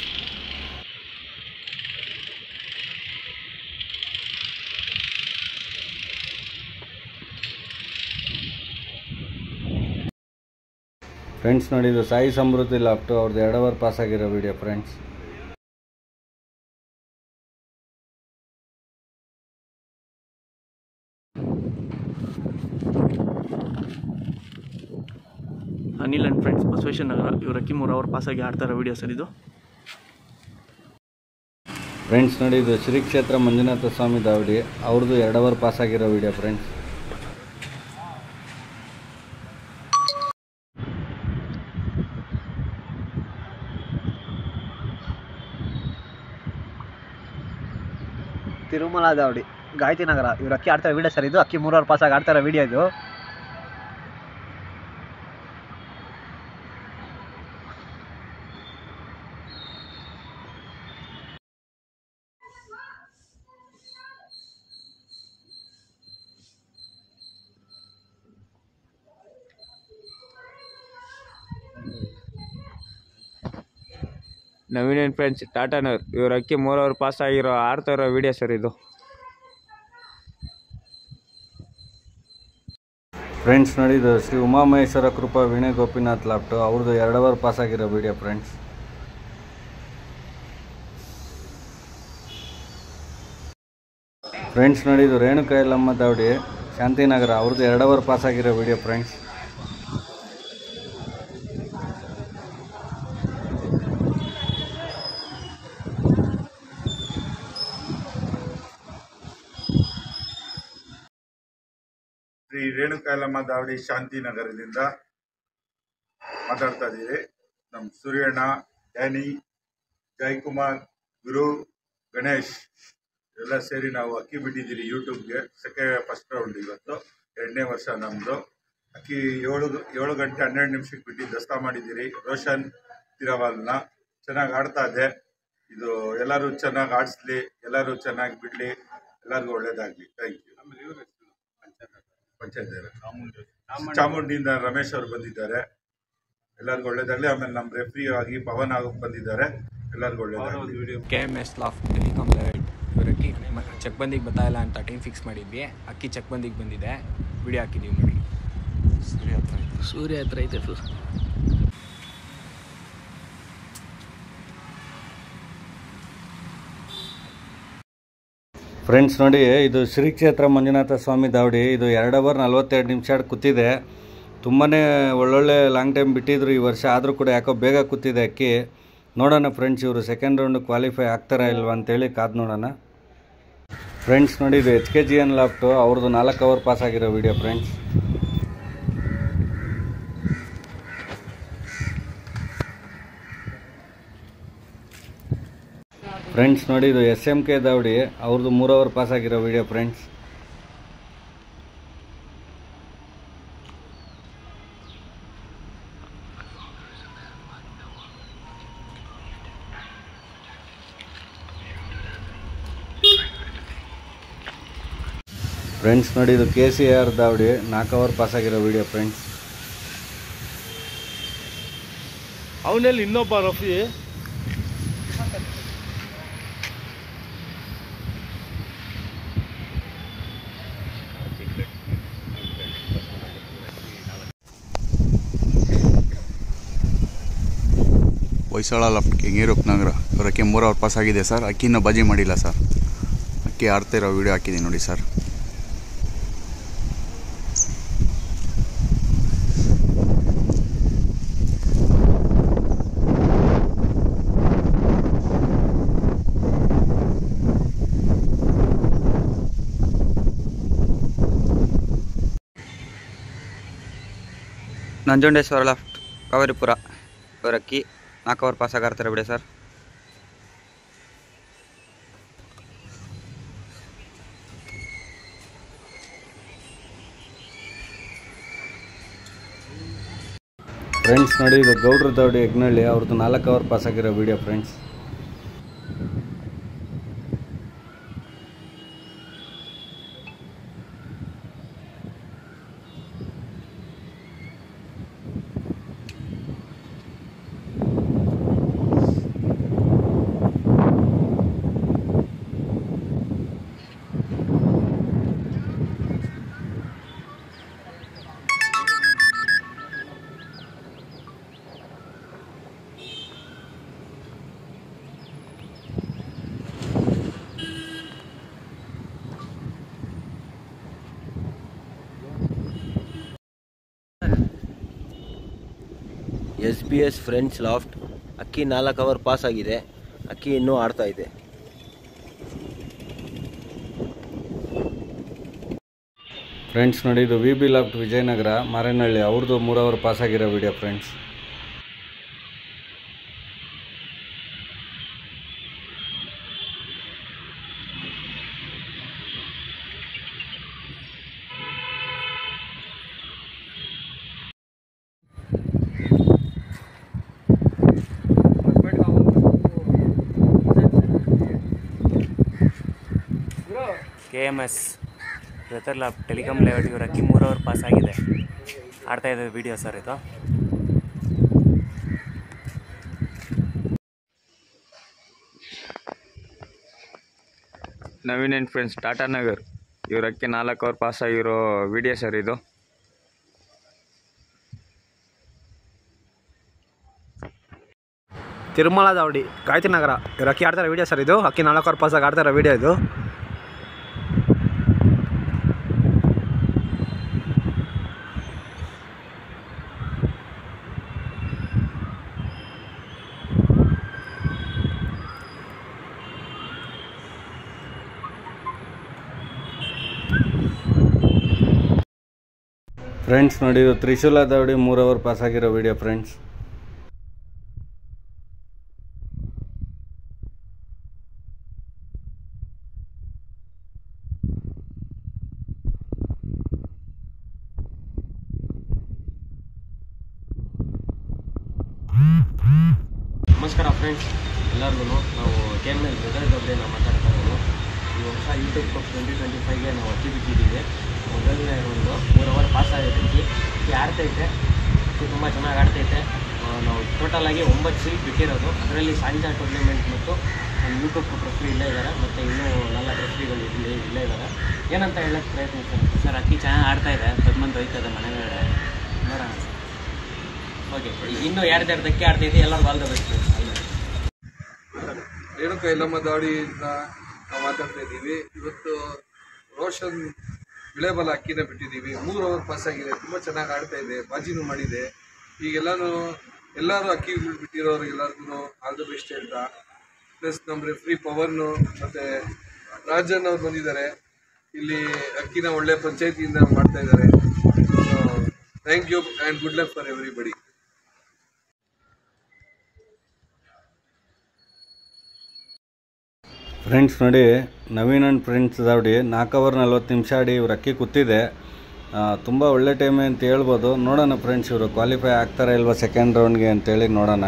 Speaker 8: ಫ್ರೆಂಡ್ಸ್ ನೋಡಿ ಇದು ಸಾಯಿ ಸಮೃದ್ಧಿ ಲಾಫ್ಟು ಅವ್ರದ್ದು 2 ಅವರ್ ಪಾಸ್ ಆಗಿರೋ video friends.
Speaker 18: Anil and friends Basaveshwara Nagar ಇವ್ರ ಅಕ್ಕಿ 3 ಅವರ್ ಪಾಸಾಗಿ ಆಡ್ತಾರೋ ವಿಡಿಯೋ ಸರ್ ಇದು.
Speaker 8: ಫ್ರೆಂಡ್ಸ್ ನೋಡಿ ಇದು ಶ್ರೀ ಕ್ಷೇತ್ರ ಮಂಜುನಾಥ ಸ್ವಾಮಿ ದಾವಡಿ ಅವ್ರದ್ದು 2 ಅವರ್ ಪಾಸ್ ಆಗಿರೋ ವಿಡಿಯೋ ಫ್ರೆಂಡ್ಸ್.
Speaker 10: ತಿರುಮಲ ದಾವಡಿ ಗಾಯತ್ರಿ ನಗರ ಇವ್ರು ಅಕ್ಕಿ ಆಡ್ತಾರೋ ವಿಡಿಯೋ ಸರ್ ಇದು. ಅಕ್ಕಿ 3 ಅವರ್ ಪಾಸಾಗಿ ಆಡ್ತಾರೋ ವಿಡಿಯೋ ಇದು.
Speaker 19: ನವೀನ್ ಆ್ಯಂಡ್ ಫ್ರೆಂಡ್ಸ್ ಟಾಟಾನವ್ರು ಇವ್ರ ಅಕ್ಕಿ 3 ಅವರ್ ಪಾಸ್ ಆಗಿರೋ ಆಡ್ತಾ ಇರೋ ವಿಡಿಯೋ ಸರ್ ಇದು.
Speaker 8: ಫ್ರೆಂಡ್ಸ್ ನೋಡಿ ಇದು ಶ್ರೀ ಉಮಾಮಹೇಶ್ವರ ಕೃಪಾ ವೀಣೆ ಗೋಪಿನಾಥ್ ಲಾಫ್ಟು ಅವ್ರದ್ದು 2 ಅವರ್ ಪಾಸ್ ಆಗಿರೋ ವಿಡಿಯೋ ಫ್ರೆಂಡ್ಸ್. ಫ್ರೆಂಡ್ಸ್ ನೋಡಿ ಇದು ರೇಣುಕಾ ಯಲ್ಲಮ್ಮ ದಾವಡಿ ಶಾಂತಿನಗರ ಅವ್ರದ್ದು 2 ಅವರ್ ಪಾಸ್ ಆಗಿರೋ ವಿಡಿಯೋ ಫ್ರೆಂಡ್ಸ್.
Speaker 20: ಶ್ರೀ ರೇಣುಕಾಯಲಮ್ಮ ದಾವಡಿ ಶಾಂತಿನಗರದಿಂದ ಮಾತಾಡ್ತಾ ಇದ್ದೀವಿ. ನಮ್ಮ ಸೂರ್ಯಣ್ಣ, ಡ್ಯಾನಿ, ಜಯಕುಮಾರ್, ಗುರು, ಗಣೇಶ್ ಎಲ್ಲ ಸೇರಿ ನಾವು ಅಕ್ಕಿ ಬಿಟ್ಟಿದ್ದೀರಿ ಯೂಟ್ಯೂಬ್ಗೆ. ಫಸ್ಟ್ ರೌಂಡ್ ಇವತ್ತು 2ನೇ ವರ್ಷ ನಮ್ಮದು. ಅಕ್ಕಿ 7 ಗಂಟೆ 12 ನಿಮಿಷಕ್ಕೆ ಬಿಟ್ಟು ದಸ್ತಾ ಮಾಡಿದ್ದೀರಿ. ರೋಷನ್ ತಿರವಾಲ್ನ ಚೆನ್ನಾಗಿ ಆಡ್ತಾ ಇದೆ. ಇದು ಎಲ್ಲರೂ ಚೆನ್ನಾಗಿ ಆಡಿಸ್ಲಿ, ಎಲ್ಲರೂ ಚೆನ್ನಾಗಿ ಬಿಡಲಿ, ಎಲ್ಲರಿಗೂ ಒಳ್ಳೇದಾಗಲಿ. Thank you. ಪಂಚಾಯತ್ ಚಾಮುಂಡಿಯಿಂದ ರಮೇಶ್ ಅವರು ಬಂದಿದ್ದಾರೆ. ಎಲ್ಲರಿಗೂ ಒಳ್ಳೇದಾಗಲಿ. ಆಮೇಲೆ ನಮ್ಮ ರೆಫ್ರಿ ಆಗಿ ಪವನ್ ಆಗೋಕೆ ಬಂದಿದ್ದಾರೆ. ಎಲ್ಲರಿಗೂ ಒಳ್ಳೇದಾಗಲಿ.
Speaker 21: KMS ಲಾಫ್ಟ್ ಟೆಲಿಕಾಮ್ ಲೈಟ್ ಇವ್ರ ಅಕ್ಕಿ ಚೆಕ್ ಬಂದಿಗೆ ಬರ್ತಾಯಿಲ್ಲ ಅಂತ ಟೈಮ್ ಫಿಕ್ಸ್ ಮಾಡಿದ್ವಿ. ಅಕ್ಕಿ ಚೆಕ್ ಬಂದಿಗೆ ಬಂದಿದೆ, ವಿಡಿಯೋ ಹಾಕಿದ್ದೀವಿ ನೋಡಿ. ಸೂರ್ಯ ಹತ್ರ ಐತೆ ಫುಲ್.
Speaker 8: ಫ್ರೆಂಡ್ಸ್ ನೋಡಿ ಇದು ಶ್ರೀ ಕ್ಷೇತ್ರ ಮಂಜುನಾಥ ಸ್ವಾಮಿ ದಾವಡಿ ಇದು 2 ಅವರ್ 42 ನಿಮಿಷ ಕೂತಿದೆ. ತುಂಬಾ ಒಳ್ಳೊಳ್ಳೆ ಲಾಂಗ್ ಟೈಮ್ ಬಿಟ್ಟಿದ್ರು ಈ ವರ್ಷ, ಆದರೂ ಕೂಡ ಯಾಕೋ ಬೇಗ ಕೂತಿದೆ ಅಕ್ಕಿ. ನೋಡೋಣ ಫ್ರೆಂಡ್ಸ್ ಇವರು ಸೆಕೆಂಡ್ ರೌಂಡ್ ಕ್ವಾಲಿಫೈ ಆಗ್ತಾರಾ ಇಲ್ವಾ ಅಂತೇಳಿ ಕಾದು ನೋಡೋಣ. ಫ್ರೆಂಡ್ಸ್ ನೋಡಿ ಇದು HKGN ಲಾಫ್ಟು ಅವ್ರದ್ದು 4 ಅವರ್ ಪಾಸ್ ಆಗಿರೋ ವಿಡಿಯೋ ಫ್ರೆಂಡ್ಸ್. ಫ್ರೆಂಡ್ಸ್ ನೋಡಿ ಇದು SMK ದಾವಡಿ ಅವ್ರದ್ದು 3 ಅವರ್ ಪಾಸ್ ಆಗಿರೋ ವಿಡಿಯೋ ಫ್ರೆಂಡ್ಸ್. ಫ್ರೆಂಡ್ಸ್ ನೋಡಿ ಇದು KCR ದಾವಡಿ 4 ಅವರ್ ಪಾಸ್ ಆಗಿರೋ ವಿಡಿಯೋ ಫ್ರೆಂಡ್ಸ್.
Speaker 4: ಅವನಲ್ಲಿ ಇನ್ನೊಬ್ಬ ರಫಿ
Speaker 5: ಹೊಯ್ಸಳ ಲಾಫ್ಟ್ ಕೆಂಗೇರಿ ಉಪನಗರ ಇವ್ರ ಅಕ್ಕಿ 3 ಅವರ್ ಪಾಸ್ ಆಗಿದೆ ಸರ್. ಅಕ್ಕಿನ ಬಾಜಿ ಮಾಡಿಲ್ಲ ಸರ್. ಅಕ್ಕಿ ಆಡ್ತಾ ಇರೋ ವಿಡಿಯೋ ಹಾಕಿದ್ದೀನಿ ನೋಡಿ ಸರ್.
Speaker 22: ನಂಜುಂಡೇಶ್ವರ ಲಾಫ್ಟ್ ಕಾವೇರಿಪುರ ಇವ್ರ ಅಕ್ಕಿ 4 ಅವರ್ ಪಾಸ್ ಆಗಾಡ್ತಾರೆ ಬಿಡಿ ಸರ್.
Speaker 8: ಫ್ರೆಂಡ್ಸ್ ನೋಡಿ ಇದು ಗೌಡ್ರ ದಾವಡಿ ಯಗ್ನಳ್ಳಿ ಅವ್ರದ್ದು 4 ಅವರ್ ಪಾಸ್ ಆಗಿರೋ video friends.
Speaker 2: SBS friends loft ಅಕ್ಕಿ 4 ಅವರ್ ಪಾಸ್ ಆಗಿದೆ. ಅಕ್ಕಿ ಇನ್ನೂ ಆಡ್ತಾ ಇದೆ.
Speaker 8: ಫ್ರೆಂಡ್ಸ್ ನೋಡಿ, ಇದು VB ಲಾಫ್ಟ್ ವಿಜಯನಗರ ಮಾರೇನಹಳ್ಳಿ, ಅವ್ರದ್ದು 3 ಅವರ್ ಪಾಸ್ ಆಗಿರೋ video friends.
Speaker 1: KMS brother lab telecom layout ಇವ್ರ ಅಕ್ಕಿ 3 ಅವರ್ ಪಾಸ್ ಆಗಿದೆ. ಆಡ್ತಾ ಇದೆ ವಿಡಿಯೋ ಸರ್ ಇದು.
Speaker 19: ನವೀನ್ ಆ್ಯಂಡ್ ಫ್ರೆಂಡ್ಸ್ ಟಾಟಾ ನಗರ್ ಇವ್ರ ಅಕ್ಕಿ 4 ಅವರ್ ಪಾಸ್ ಆಗಿರೋ ವಿಡಿಯೋ ಸರ್ ಇದು.
Speaker 10: ತಿರುಮಲ ದಾವಡಿ ಗಾಯತ್ರಿ ನಗರ ಇವ್ರ ಅಕ್ಕಿ ಆಡ್ತಾರೆ ವಿಡಿಯೋ ಸರ್ ಇದು. ಅಕ್ಕಿ 4 ಅವರ್ ಪಾಸಾಗಿ ಆಡ್ತಾರೆ ವಿಡಿಯೋ ಇದು.
Speaker 8: ಫ್ರೆಂಡ್ಸ್ ನೋಡಿ, ಇದು ತ್ರಿಶೂಲ ದಾವಡಿ 3 ಅವರ್ ಪಾಸ್ ಆಗಿರೋ ವಿಡಿಯೋ ಫ್ರೆಂಡ್ಸ್.
Speaker 2: ನಮಸ್ಕಾರ ಫ್ರೆಂಡ್ಸ್ ಎಲ್ಲರಿಗೂ. ನಾವು KML ಬ್ರದರ್ಸ್ ಬಗ್ಗೆ ನಾವು ಮಾತಾಡ್ತಾ ಇರೋದು. ಈ ವರ್ಷ ಯೂಟ್ಯೂಬ್ ಕಪ್ 2025ಗೆ ನಾವು ಅಕ್ಕಿ ಬಿಟ್ಟಿದ್ದೀವಿ. ಮೊದಲನೇ ಒಂದು 3 ಅವರ್ ಪಾಸ್ ಆಗೈತೆ. ಅಕ್ಕಿ ಆಡ್ತೈತೆ, ಅಕ್ಕಿ ತುಂಬ ಚೆನ್ನಾಗಿ ಆಡ್ತೈತೆ. ನಾವು ಟೋಟಲಾಗಿ 9 ಸೀಟ್ ಬಿಟ್ಟಿರೋದು. ಅದರಲ್ಲಿ ಸಾಂಜಾ ಟೂರ್ನಮೆಂಟ್ ಮತ್ತು ಯೂಟ್ಯೂಬ್ ಕಪ್ ರೆಫ್ರಿ ಇಲ್ಲೇ ಇದ್ದಾರೆ, ಮತ್ತು ಇನ್ನೂ 4 ರೆಫ್ರಿಗಳು ಇಲ್ಲೇ ಇದ್ದಾರೆ. ಏನಂತ ಹೇಳೋಕ್ಕೆ ಪ್ರಯತ್ನಿಸ್ತಾರೆ
Speaker 1: ಸರ್? ಅಕ್ಕಿ ಚೆನ್ನಾಗಿ ಆಡ್ತಾ ಇದೆ, 10 ಮಂದಿ ಹೋಯ್ತದೆ ಮನೆಗಳೇ, ನೋಡೋಣ ಸರ್.
Speaker 2: ಓಕೆ, ಇನ್ನೂ ಯಾರ್ದಾರ್ದು ಅಕ್ಕಿ ಆಡ್ತೈತೆ, ಎಲ್ಲರೂ all the best.
Speaker 12: Renuka Yellamma ದಾವಡಿಯಿಂದ ನಾವು ಮಾತಾಡ್ತಾ ಇದ್ದೀವಿ. ಇವತ್ತು ರೋಷನ್ ವಿಳೆಬಲ ಅಕ್ಕಿನ ಬಿಟ್ಟಿದ್ದೀವಿ. 3 ಅವರ್ ಪಾಸ್ ಆಗಿದೆ. ತುಂಬ ಚೆನ್ನಾಗಿ ಆಡ್ತಾ ಇದೆ, ಬಾಜಿನೂ ಮಾಡಿದೆ. ಎಲ್ಲರೂ ಅಕ್ಕಿ ಬಿಟ್ಟಿರೋರಿಗೆಲ್ಲರಿಗೂ ಆಲ್ ದ ಬೆಸ್ಟ್ ಅಂತ. ಪ್ಲಸ್ ನಮ್ಮ ರೆಫ್ರಿ ಪವನ್ನು ಮತ್ತು ರಾಜನ್ ಅವ್ರು ಬಂದಿದ್ದಾರೆ. ಇಲ್ಲಿ ಅಕ್ಕಿನ ಒಳ್ಳೆ ಪಂಚಾಯತಿಯಿಂದ ಮಾಡ್ತಾ ಇದ್ದಾರೆ. So thank you and good luck for everybody.
Speaker 8: Friends ನೋಡಿ, ನವೀನ್ ಆ್ಯಂಡ್ ಫ್ರೆಂಡ್ಸ್ ದಾವಡಿ 4 ಅವರ್ 40 ನಿಮಿಷ ಆಡಿ ಇವ್ರು ಅಕ್ಕಿ ಕೂತಿದೆ. ತುಂಬ ಒಳ್ಳೆ ಟೈಮೇ ಅಂತ ಹೇಳ್ಬೋದು. ನೋಡೋಣ ಫ್ರೆಂಡ್ಸ್, ಇವರು ಕ್ವಾಲಿಫೈ ಆಗ್ತಾರೆ ಇಲ್ವಾ ಸೆಕೆಂಡ್ ರೌಂಡ್ಗೆ ಅಂತೇಳಿ ನೋಡೋಣ.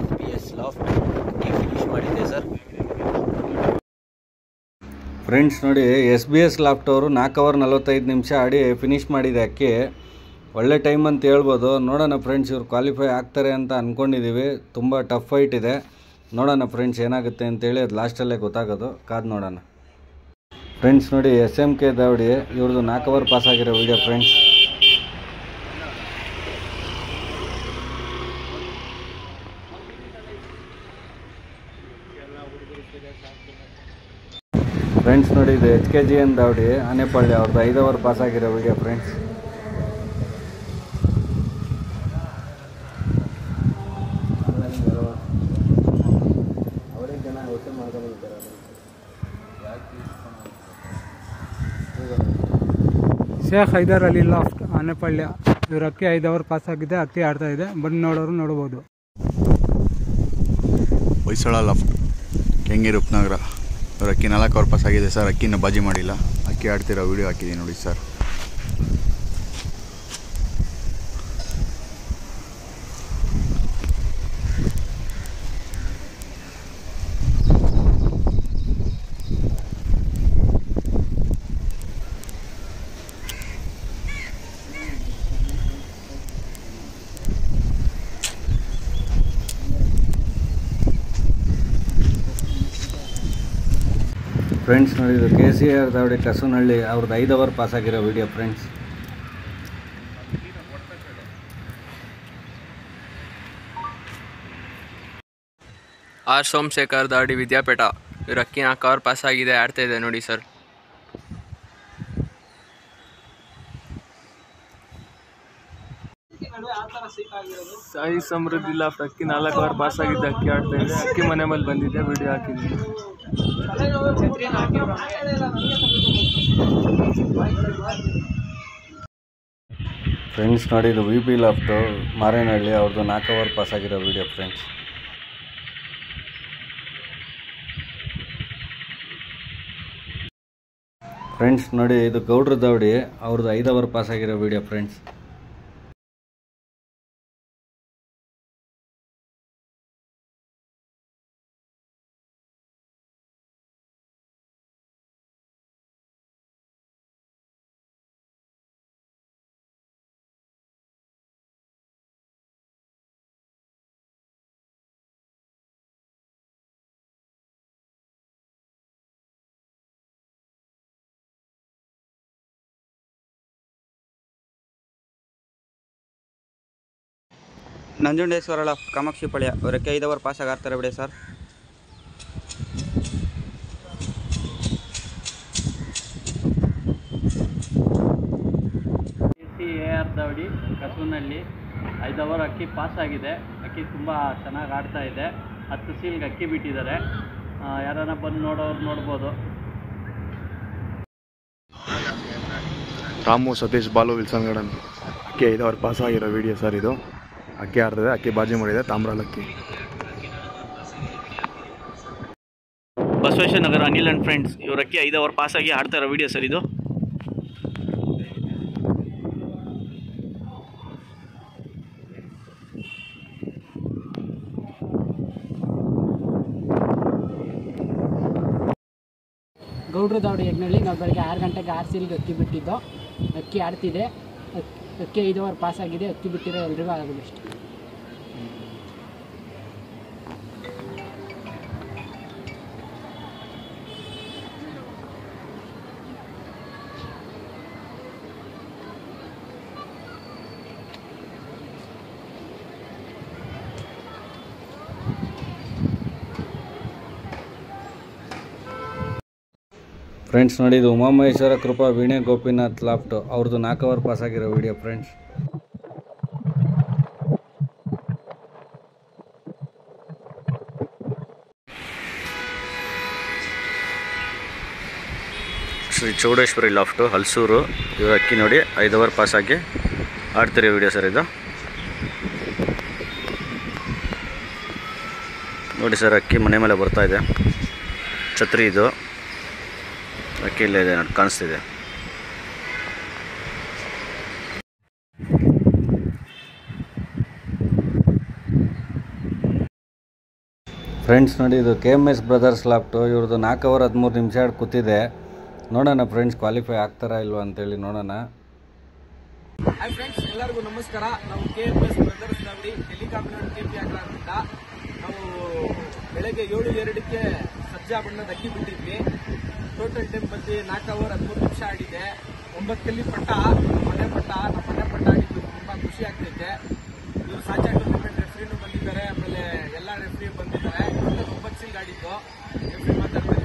Speaker 2: SBS ಲಾಫ್ಟ್ ಅಕ್ಕಿ ಫಿನಿಶ್ ಮಾಡಿದೆ ಸರ್.
Speaker 8: ಫ್ರೆಂಡ್ಸ್ ನೋಡಿ, SBS ಲಾಫ್ಟ್ ಅವರು 4 ಅವರ್ 45 ನಿಮಿಷ ಆಡಿ ಫಿನಿಶ್ ಮಾಡಿದೆ ಅಕ್ಕಿ. ಒಳ್ಳೆ ಟೈಮ್ ಅಂತ ಹೇಳ್ಬೋದು. ನೋಡೋಣ ಫ್ರೆಂಡ್ಸ್, ಇವ್ರು ಕ್ವಾಲಿಫೈ ಆಗ್ತಾರೆ ಅಂತ ಅಂದ್ಕೊಂಡಿದ್ದೀವಿ. ತುಂಬ ಟಫ್ ಫೈಟ್ ಇದೆ. ನೋಡೋಣ ಫ್ರೆಂಡ್ಸ್ ಏನಾಗುತ್ತೆ ಅಂತೇಳಿ, ಅದು ಲಾಸ್ಟಲ್ಲೇ ಗೊತ್ತಾಗೋದು. ಕಾದು ನೋಡೋಣ. ಫ್ರೆಂಡ್ಸ್ ನೋಡಿ, SMK ದಾವಡಿ ಇವ್ರದ್ದು 4 ಅವರ್ ಪಾಸ್ ಆಗಿರೋ ವಿಡಿಯೋ ಫ್ರೆಂಡ್ಸ್. ಫ್ರೆಂಡ್ಸ್ ನೋಡಿ, ಇದು HKGN ದಾವಡಿ ಆನೆಪಳ್ಳಿ ಅವ್ರದ್ದು 5 ಅವರ್ ಪಾಸ್ ಆಗಿರೋ video friends.
Speaker 6: Sheikh Haider Ali loft Anepalli ಇವ್ರ ಅಕ್ಕಿ 5 ಅವರ್ ಪಾಸ್ ಆಗಿದೆ. ಅಕ್ಕಿ ಆಡ್ತಾ ಇದೆ, ಬನ್ನಿ ನೋಡೋರು ನೋಡ್ಬೋದು.
Speaker 5: ಹೊಯ್ಸಳ ಲಾಫ್ಟ್ ಕೆಂಗೇರಿ ಉಪನಗರ ಇವ್ರ ಅಕ್ಕಿ 4 ಅವರ್ ಪಾಸ್ ಆಗಿದೆ ಸರ್. ಅಕ್ಕಿನ ಬಾಜಿ ಮಾಡಿಲ್ಲ. ಅಕ್ಕಿ ಆಡ್ತಿರೋ ವಿಡಿಯೋ ಹಾಕಿದ್ದೀನಿ ನೋಡಿ ಸರ್.
Speaker 8: ಫ್ರೆಂಡ್ಸ್ ನೋಡಿ, ಇದು KCR ದಾವಡಿ ಕಸನಹಳ್ಳಿ ಅವ್ರದ್ದು 5 ಅವರ್ ಪಾಸ್ ಆಗಿರೋ ವಿಡಿಯೋ ಫ್ರೆಂಡ್ಸ್.
Speaker 21: ಆರ್ ಸೋಮಶೇಖರ್ ದಾಡಿ ವಿದ್ಯಾಪೀಠ. ಇವ್ರ ಅಕ್ಕಿ 4 ಓವರ್ ಪಾಸ್ ಆಗಿದೆ, ಆಡ್ತಾ ಇದೆ ನೋಡಿ ಸರ್.
Speaker 3: ಸಾಯಿ ಸಮೃದ್ಧಿ ಲಾಫ್ಟ್ ಅಕ್ಕಿ 4 ಓವರ್ ಪಾಸ್ ಆಗಿದ್ದೆ, ಅಕ್ಕಿ ಆಡ್ತಾ ಇದೆ. ಅಕ್ಕಿ ಮನೆ ಮೇಲೆ ಬಂದಿದೆ, ವಿಡಿಯೋ ಹಾಕಿದ್ದೀನಿ.
Speaker 8: ಫ್ರೆಂಡ್ಸ್ ನೋಡಿ, ಇದು ವಿ ಪಿ ಲಾಫ್ಟು ಮಾರೇನಹಳ್ಳಿ, ಅವ್ರದ್ದು 4 ಓವರ್ ಪಾಸ್ ಆಗಿರೋ ವಿಡಿಯೋ ಫ್ರೆಂಡ್ಸ್. ಫ್ರೆಂಡ್ಸ್ ನೋಡಿ, ಇದು ಗೌಡ್ರ ದಾವಡಿ, ಅವ್ರದ್ದು 5 ಓವರ್ ಪಾಸ್ ಆಗಿರೋ video friends.
Speaker 22: Nanjundeshwara loft Kamakshipalya. ಇವರಕ್ಕೆ 5 ಓವರ್ ಪಾಸ್ ಆಡ್ತಾರೆ ಬಿಡಿ ಸರ್.
Speaker 9: AR ದಾವಡಿ ಕಸೂನಲ್ಲಿ 5 ಓವರ್ ಅಕ್ಕಿ ಪಾಸ್ ಆಗಿದೆ. ಅಕ್ಕಿ ತುಂಬ ಚೆನ್ನಾಗಿ ಆಡ್ತಾ ಇದೆ. 10 ಸೀಲ್ಗೆ ಅಕ್ಕಿ ಬಿಟ್ಟಿದ್ದಾರೆ. ಯಾರನ್ನ ಬಂದು ನೋಡೋರು ನೋಡ್ಬೋದು.
Speaker 13: ರಾಮು ಸತೀಶ್ ಬಾಲು ವಿಲ್ಸನ್ ಗಾರ್ಡನ್ ಅಕ್ಕಿ 5 ಓವರ್ ಪಾಸ್ ಆಗಿರೋ ವಿಡಿಯೋ ಸರ್ ಇದು. ಅಕ್ಕಿ ಆಡ್ತದೆ, ಅಕ್ಕಿ ಬಾಜಿ ಮಾಡಿದೆ, ತಾಮ್ರಲಕ್ಕಿ.
Speaker 18: Basaveshwara Nagar Anil and friends. ಇವ್ರ ಅಕ್ಕಿ 5 ಓವರ್ ಪಾಸ್ ಆಗಿ ಆಡ್ತಾ ಇರೋ ವಿಡಿಯೋ ಸರ್ ಇದು.
Speaker 23: ಗೌಡ್ರ ದಾವಡಿ ಯಜ್ಞಳ್ಳಿ. ನಾವು ಬೆಳಗ್ಗೆ 6 ಗಂಟೆಗೆ 6 ಸೀಲ್ಗೆ ಅಕ್ಕಿ ಬಿಟ್ಟಿದ್ದು. ಅಕ್ಕಿ ಆಡ್ತಿದೆ. ಅಕ್ಕಿ 5 ಓವರ್ ಪಾಸ್ ಆಗಿದೆ. ಅಕ್ಕಿ ಬಿಟ್ಟಿರೋ ಎಲ್ರಿಗೂ ಆಗೋದು ಅಷ್ಟೇ.
Speaker 8: ಫ್ರೆಂಡ್ಸ್ ನೋಡಿ, ಇದು ಉಮಾಮಹೇಶ್ವರ ಕೃಪಾ ವೀಣೆ ಗೋಪಿನಾಥ್ ಲಾಫ್ಟು, ಅವ್ರದ್ದು 4 ಓವರ್ ಪಾಸ್ ಆಗಿರೋ video friends.
Speaker 17: Shri Chowdeshwari loft Halasuru. ಇವ್ರ ಅಕ್ಕಿ ನೋಡಿ 5 ಓವರ್ ಪಾಸ್ ಆಗಿ ಆಡ್ತಿರೋ ವಿಡಿಯೋ ಸರ್ ಇದು. ನೋಡಿ ಸರ್, ಅಕ್ಕಿ ಮನೆ ಮೇಲೆ ಬರ್ತಾ ಇದೆ. ಛತ್ರಿ ಇದು, ಅಕ್ಕಿ ಇಲ್ಲೇ ಇದೆ ನೋಡಿ, ಕಾಣಿಸ್ತಿದೆ.
Speaker 8: ಫ್ರೆಂಡ್ಸ್ ನೋಡಿ, ಇದು KMS ಬ್ರದರ್ಸ್ ಲಾಫ್ಟು. ಇವ್ರದ್ದು 4 ಓವರ್ 13 ನಿಮಿಷ ಆಡಿ ಕೂತಿದೆ. ನೋಡೋಣ ಫ್ರೆಂಡ್ಸ್, ಕ್ವಾಲಿಫೈ ಆಗ್ತಾರಾ ಇಲ್ವಾ ಅಂತೇಳಿ ನೋಡೋಣ.
Speaker 3: ಹಾಯ್ ಫ್ರೆಂಡ್ಸ್, ಎಲ್ಲರಿಗೂ ನಮಸ್ಕಾರ. ನಾವು KMS ಬ್ರದರ್ಸ್ ದಾವಡಿ ಟೆಲಿಕಾಂಪ್ಲೆಂಟ್ KP ಆಗ್ರಾದಿಂದ ನಾವು ಬೆಳಗ್ಗೆ 7:02ಕ್ಕೆ ಸಬ್ಜಾ ಬಣ್ಣದ ಅಕ್ಕಿ ಬಿಟ್ಟಿದ್ವಿ. ಟೋಟಲ್ ಟೈಮ್ ಬಂದು 4 ಓವರ್ 13 ನಿಮಿಷ ಆಡಿದೆ. 9 ಕಲ್ಲಿ ಪಟ್ಟ, ನಮ್ಮ ಮನೆ ಪಟ್ಟ ಆಡಿದ್ದು ತುಂಬ ಖುಷಿ ಆಗ್ತೈತೆ. ಇವರು ಸಾಚಾ ಟೂರ್ನಮೆಂಟ್ ರೆಫ್ರಿನೂ ಬಂದಿದ್ದಾರೆ, ಆಮೇಲೆ ಎಲ್ಲ ರೆಫ್ರಿ ಬಂದಿದ್ದಾರೆ. 9 ಸೀಲ್ಗೆ ಆಡಿದ್ದು. ರೆಫ್ರಿ ಮಾತಾಡ್ತಾರೆ.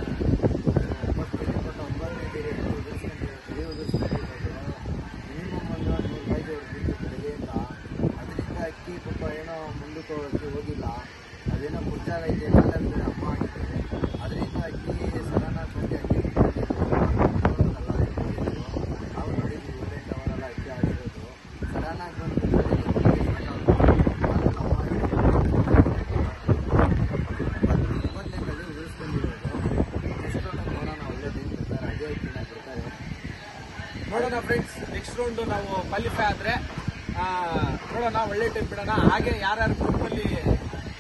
Speaker 24: ಅದರಿಂದ ಅಕ್ಕಿ ಪಾಪ ಏನೋ ಮುಂದಕ್ಕೆ ಹೋಗಿಲ್ಲ. ಅದೇನೋ ಮುಚ್ಚಾಗೈತೆ, ನಾಲ್ಕು ಅಮ್ಮ ಆಗಿದ್ದಾರೆ. ಅದರಿಂದ ಅಕ್ಕಿ ಸಡನ್ನಾಗಿ ಬಂದು ಅಕ್ಕಿ ನಾವು ನೋಡಿದ್ವಿ. 7-8 ಅವರೆಲ್ಲ ಅಕ್ಕಿ ಆಡಿರೋದು ಸಡನ್ನಾಗಿ ಬಂದು ಮೊದಲನೇದಲ್ಲಿ ಉಳಿಸ್ಕೊಂಡಿರೋದು. ನೆಕ್ಸ್ಟ್ ರೌಂಡ್ ನೋಡೋಣ, ಒಳ್ಳೆ ಟೀಮ್ ಬರ್ತಾರೆ, ಅದೇ ಅಕ್ಕಿನ ಬಿಡ್ತಾರೆ.
Speaker 3: ನೋಡೋಣ ಫ್ರೆಂಡ್ಸ್, ನೆಕ್ಸ್ಟ್ ರೌಂಡು ನಾವು ಕ್ವಾಲಿಫೈ ಆದರೆ ನೋಡೋಣ, ಒಳ್ಳೆ ಟೈಮ್ ಬಿಡೋಣ. ಹಾಗೆ ಯಾರ್ಯಾರು ಗ್ರೂಪಲ್ಲಿ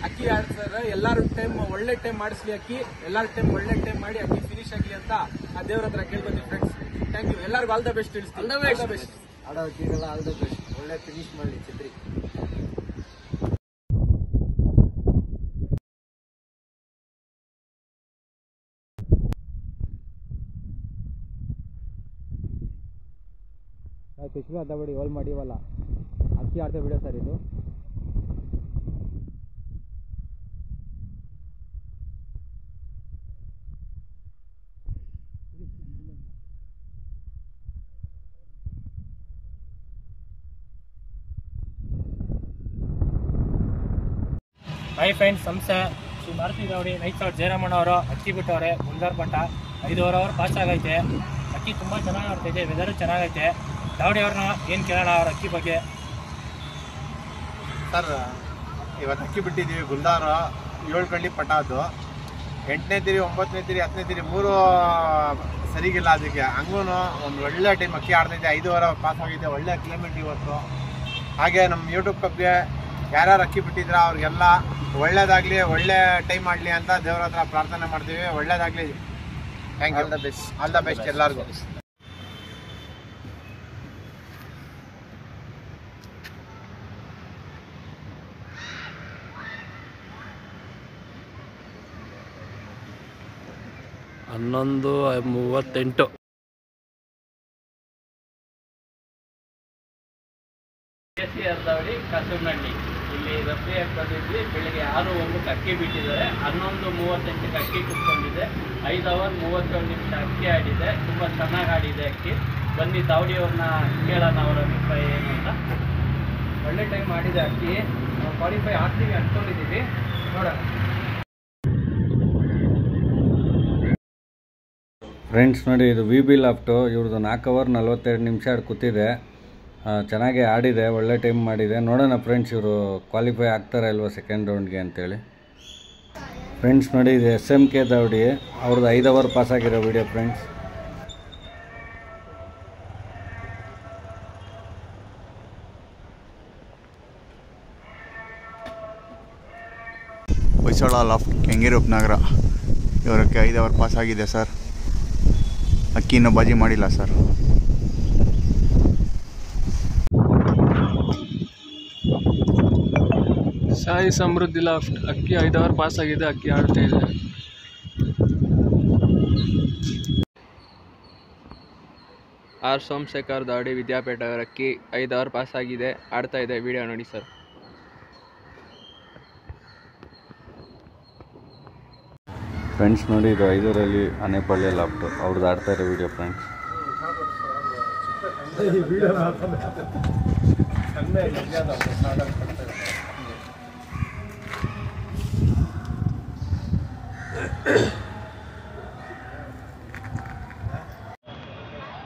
Speaker 3: ಅಕ್ಕಿ ಆಡ್ತಾರೆ ಎಲ್ಲರೂ ಟೈಮ್ ಒಳ್ಳೆ ಟೈಮ್ ಮಾಡಿಸ್ಲಿ. ಅಕ್ಕಿ ಎಲ್ಲರ ಟೈಮ್ ಒಳ್ಳೆ ಟೈಮ್ ಮಾಡಿ ಅಕ್ಕಿ ಫಿನಿಶ್ ಆಗಲಿ ಅಂತ ಆ ದೇವ್ರ ಹತ್ರ ಕೇಳ್ಕೊತೀವಿ ಫ್ರೆಂಡ್ಸ್. Thank you. ಎಲ್ಲರಿಗೂ ಆಲ್ ದ ಬೆಸ್ಟ್ ತಿಳಿಸ್ತೀವಿ. All the best.
Speaker 24: ಆಡೋ ಅಕ್ಕಿಗೆಲ್ಲ ಆಲ್ ದ ಬೆಸ್ಟ್. ಒಳ್ಳೆ ಫಿನಿಶ್ ಮಾಡಲಿ ಛತ್ರಿ.
Speaker 15: ಕೃಷ್ಣ ದಾವಡಿ ಹೋಲ್ ಮಾಡಿವಲ್ಲ, ಅಕ್ಕಿ ಆಡ್ತಾ ವಿಡಿಯೋ ಸರ್ ಇದು.
Speaker 7: ಹಾಯ್ ಫ್ರೆಂಡ್ಸ್, ಸಂಸ್ಥೆ ಶ್ರೀ ಮಾರುತಿ ದಾವಡಿ ನೈಟ್ ಔಟ್ ಜಯರಾಮಣ್ಣ ಅವರು ಅಕ್ಕಿ ಬಿಟ್ಟವ್ರೆ. ಮುಂಗಾರು ಪಟ್ಟ 5 ಅವರ್ ಪಾಸ್ ಆಗೈತೆ. ಅಕ್ಕಿ ತುಂಬ ಚೆನ್ನಾಗಿ ಆಡ್ತೈತೆ, ವೆದರು ಚೆನ್ನಾಗೈತೆ. ದಾವಡಿ ಅವ್ರನ್ನ ಏನು ಕೇಳೋಣ ಅವ್ರ ಅಕ್ಕಿ ಬಗ್ಗೆ.
Speaker 24: ಸರ್, ಇವತ್ತು ಅಕ್ಕಿ ಬಿಟ್ಟಿದ್ದೀವಿ. ಗುಲ್ದಾರ 7 ಕಳ್ಳಿ ಪಟ್ಟ. ಅದು 8ನೇ ತಿರಿ, 9ನೇ ತಿರಿ, 10ನೇ ತಿರಿ 3 ಸರಿಗಿಲ್ಲ. ಅದಕ್ಕೆ ಹಂಗೂ ಒಂದು ಒಳ್ಳೆ ಟೈಮ್ ಅಕ್ಕಿ ಆಡ್ತೈತೆ. 5 ಅವರ್ ಪಾಸ್ ಆಗಿದೆ. ಒಳ್ಳೆ ಕ್ಲೈಮೇಟ್ ಇವತ್ತು. ಹಾಗೆ ನಮ್ಮ ಯೂಟ್ಯೂಬ್ ಕಪ್ಗೆ ಯಾರ್ಯಾರು ಅಕ್ಕಿ ಬಿಟ್ಟಿದ್ರ ಅವ್ರಿಗೆಲ್ಲ ಒಳ್ಳೇದಾಗಲಿ, ಒಳ್ಳೆ ಟೈಮ್ ಮಾಡಲಿ ಅಂತ ದೇವ್ರ ಹತ್ರ ಪ್ರಾರ್ಥನೆ ಮಾಡ್ತೀವಿ. ಒಳ್ಳೇದಾಗಲಿ. Thank you. All the best ಎಲ್ಲರಿಗೂ.
Speaker 9: ಹನ್ನೊಂದು 38 ದಾವಡಿ ಕಸೂರ್ನಹಳ್ಳಿ. ಇಲ್ಲಿ ರಫ್ರಿಯಾಗಿ ಬಂದಿದ್ವಿ. ಬೆಳಿಗ್ಗೆ 6:01 ಅಕ್ಕಿ ಬಿಟ್ಟಿದ್ದಾರೆ. 11:38 ಅಕ್ಕಿ ಕುತ್ಕೊಂಡಿದೆ. 5 ಅವರ್ 37 ನಿಮಿಷ ಅಕ್ಕಿ ಆಡಿದೆ. ತುಂಬ ಚೆನ್ನಾಗಿ ಆಡಿದೆ ಅಕ್ಕಿ. ಬನ್ನಿ ದಾವಡಿಯವ್ರನ್ನ ಕೇಳೋಣ ಅವರ ಅಭಿಪ್ರಾಯ ಏನು ಅಂತ.
Speaker 3: ಒಳ್ಳೆ ಟೈಮ್ ಆಡಿದೆ ಅಕ್ಕಿ. ನಾವು ಕ್ವಾಲಿಫೈ ಆಗ್ತೀವಿ ಅಂದ್ಕೊಂಡಿದ್ದೀವಿ. ನೋಡೋಣ.
Speaker 8: ಫ್ರೆಂಡ್ಸ್ ನೋಡಿ, ಇದು VB ಲಾಫ್ಟು. ಇವ್ರದ್ದು 4 ಅವರ್ 42 ನಿಮಿಷ ಕೂತಿದೆ. ಚೆನ್ನಾಗಿ ಆಡಿದೆ, ಒಳ್ಳೆ ಟೈಮ್ ಮಾಡಿದೆ. ನೋಡೋಣ ಫ್ರೆಂಡ್ಸ್, ಇವರು ಕ್ವಾಲಿಫೈ ಆಗ್ತಾರಾ ಇಲ್ವಾ ಸೆಕೆಂಡ್ ರೌಂಡ್ಗೆ ಅಂತೇಳಿ. ಫ್ರೆಂಡ್ಸ್ ನೋಡಿ, ಇದು SMK ದಾವಡಿ. ಅವ್ರದ್ದು 5 ಅವರ್ ಪಾಸ್ ಆಗಿರೋ video friends.
Speaker 5: Hoysala loft Kengeri ಉಪನಗರ. ಇವರಕ್ಕೆ 5 ಅವರ್ ಪಾಸ್ ಆಗಿದೆ ಸರ್. ಅಕ್ಕಿ ಇನ್ನೂ ಬಾಜಿ ಮಾಡಿಲ್ಲ ಸರ್.
Speaker 11: ಸಾಯಿ ಸಮೃದ್ಧಿ ಲಾಫ್ಟ್ ಅಕ್ಕಿ 5 ಅವರ್ ಪಾಸ್ ಆಗಿದೆ. ಅಕ್ಕಿ ಆಡ್ತಾ ಇದೆ.
Speaker 21: ಆರ್ ಸೋಮಶೇಖರ್ ದಾವಡಿ ವಿದ್ಯಾಪೀಠ ಅವರ ಅಕ್ಕಿ 5 ಅವರ್ ಪಾಸ್ ಆಗಿದೆ, ಆಡ್ತಾ ಇದೆ. ವಿಡಿಯೋ ನೋಡಿ ಸರ್.
Speaker 8: ಫ್ರೆಂಡ್ಸ್ ನೋಡಿ, ಇದು 5ರಲ್ಲಿ ಆನೆಪಳ್ಳಿ ಲಾಫ್ಟು. ಅವ್ರದ್ದು ಆಡ್ತಾ ಇರೋ ವಿಡಿಯೋ ಫ್ರೆಂಡ್ಸ್.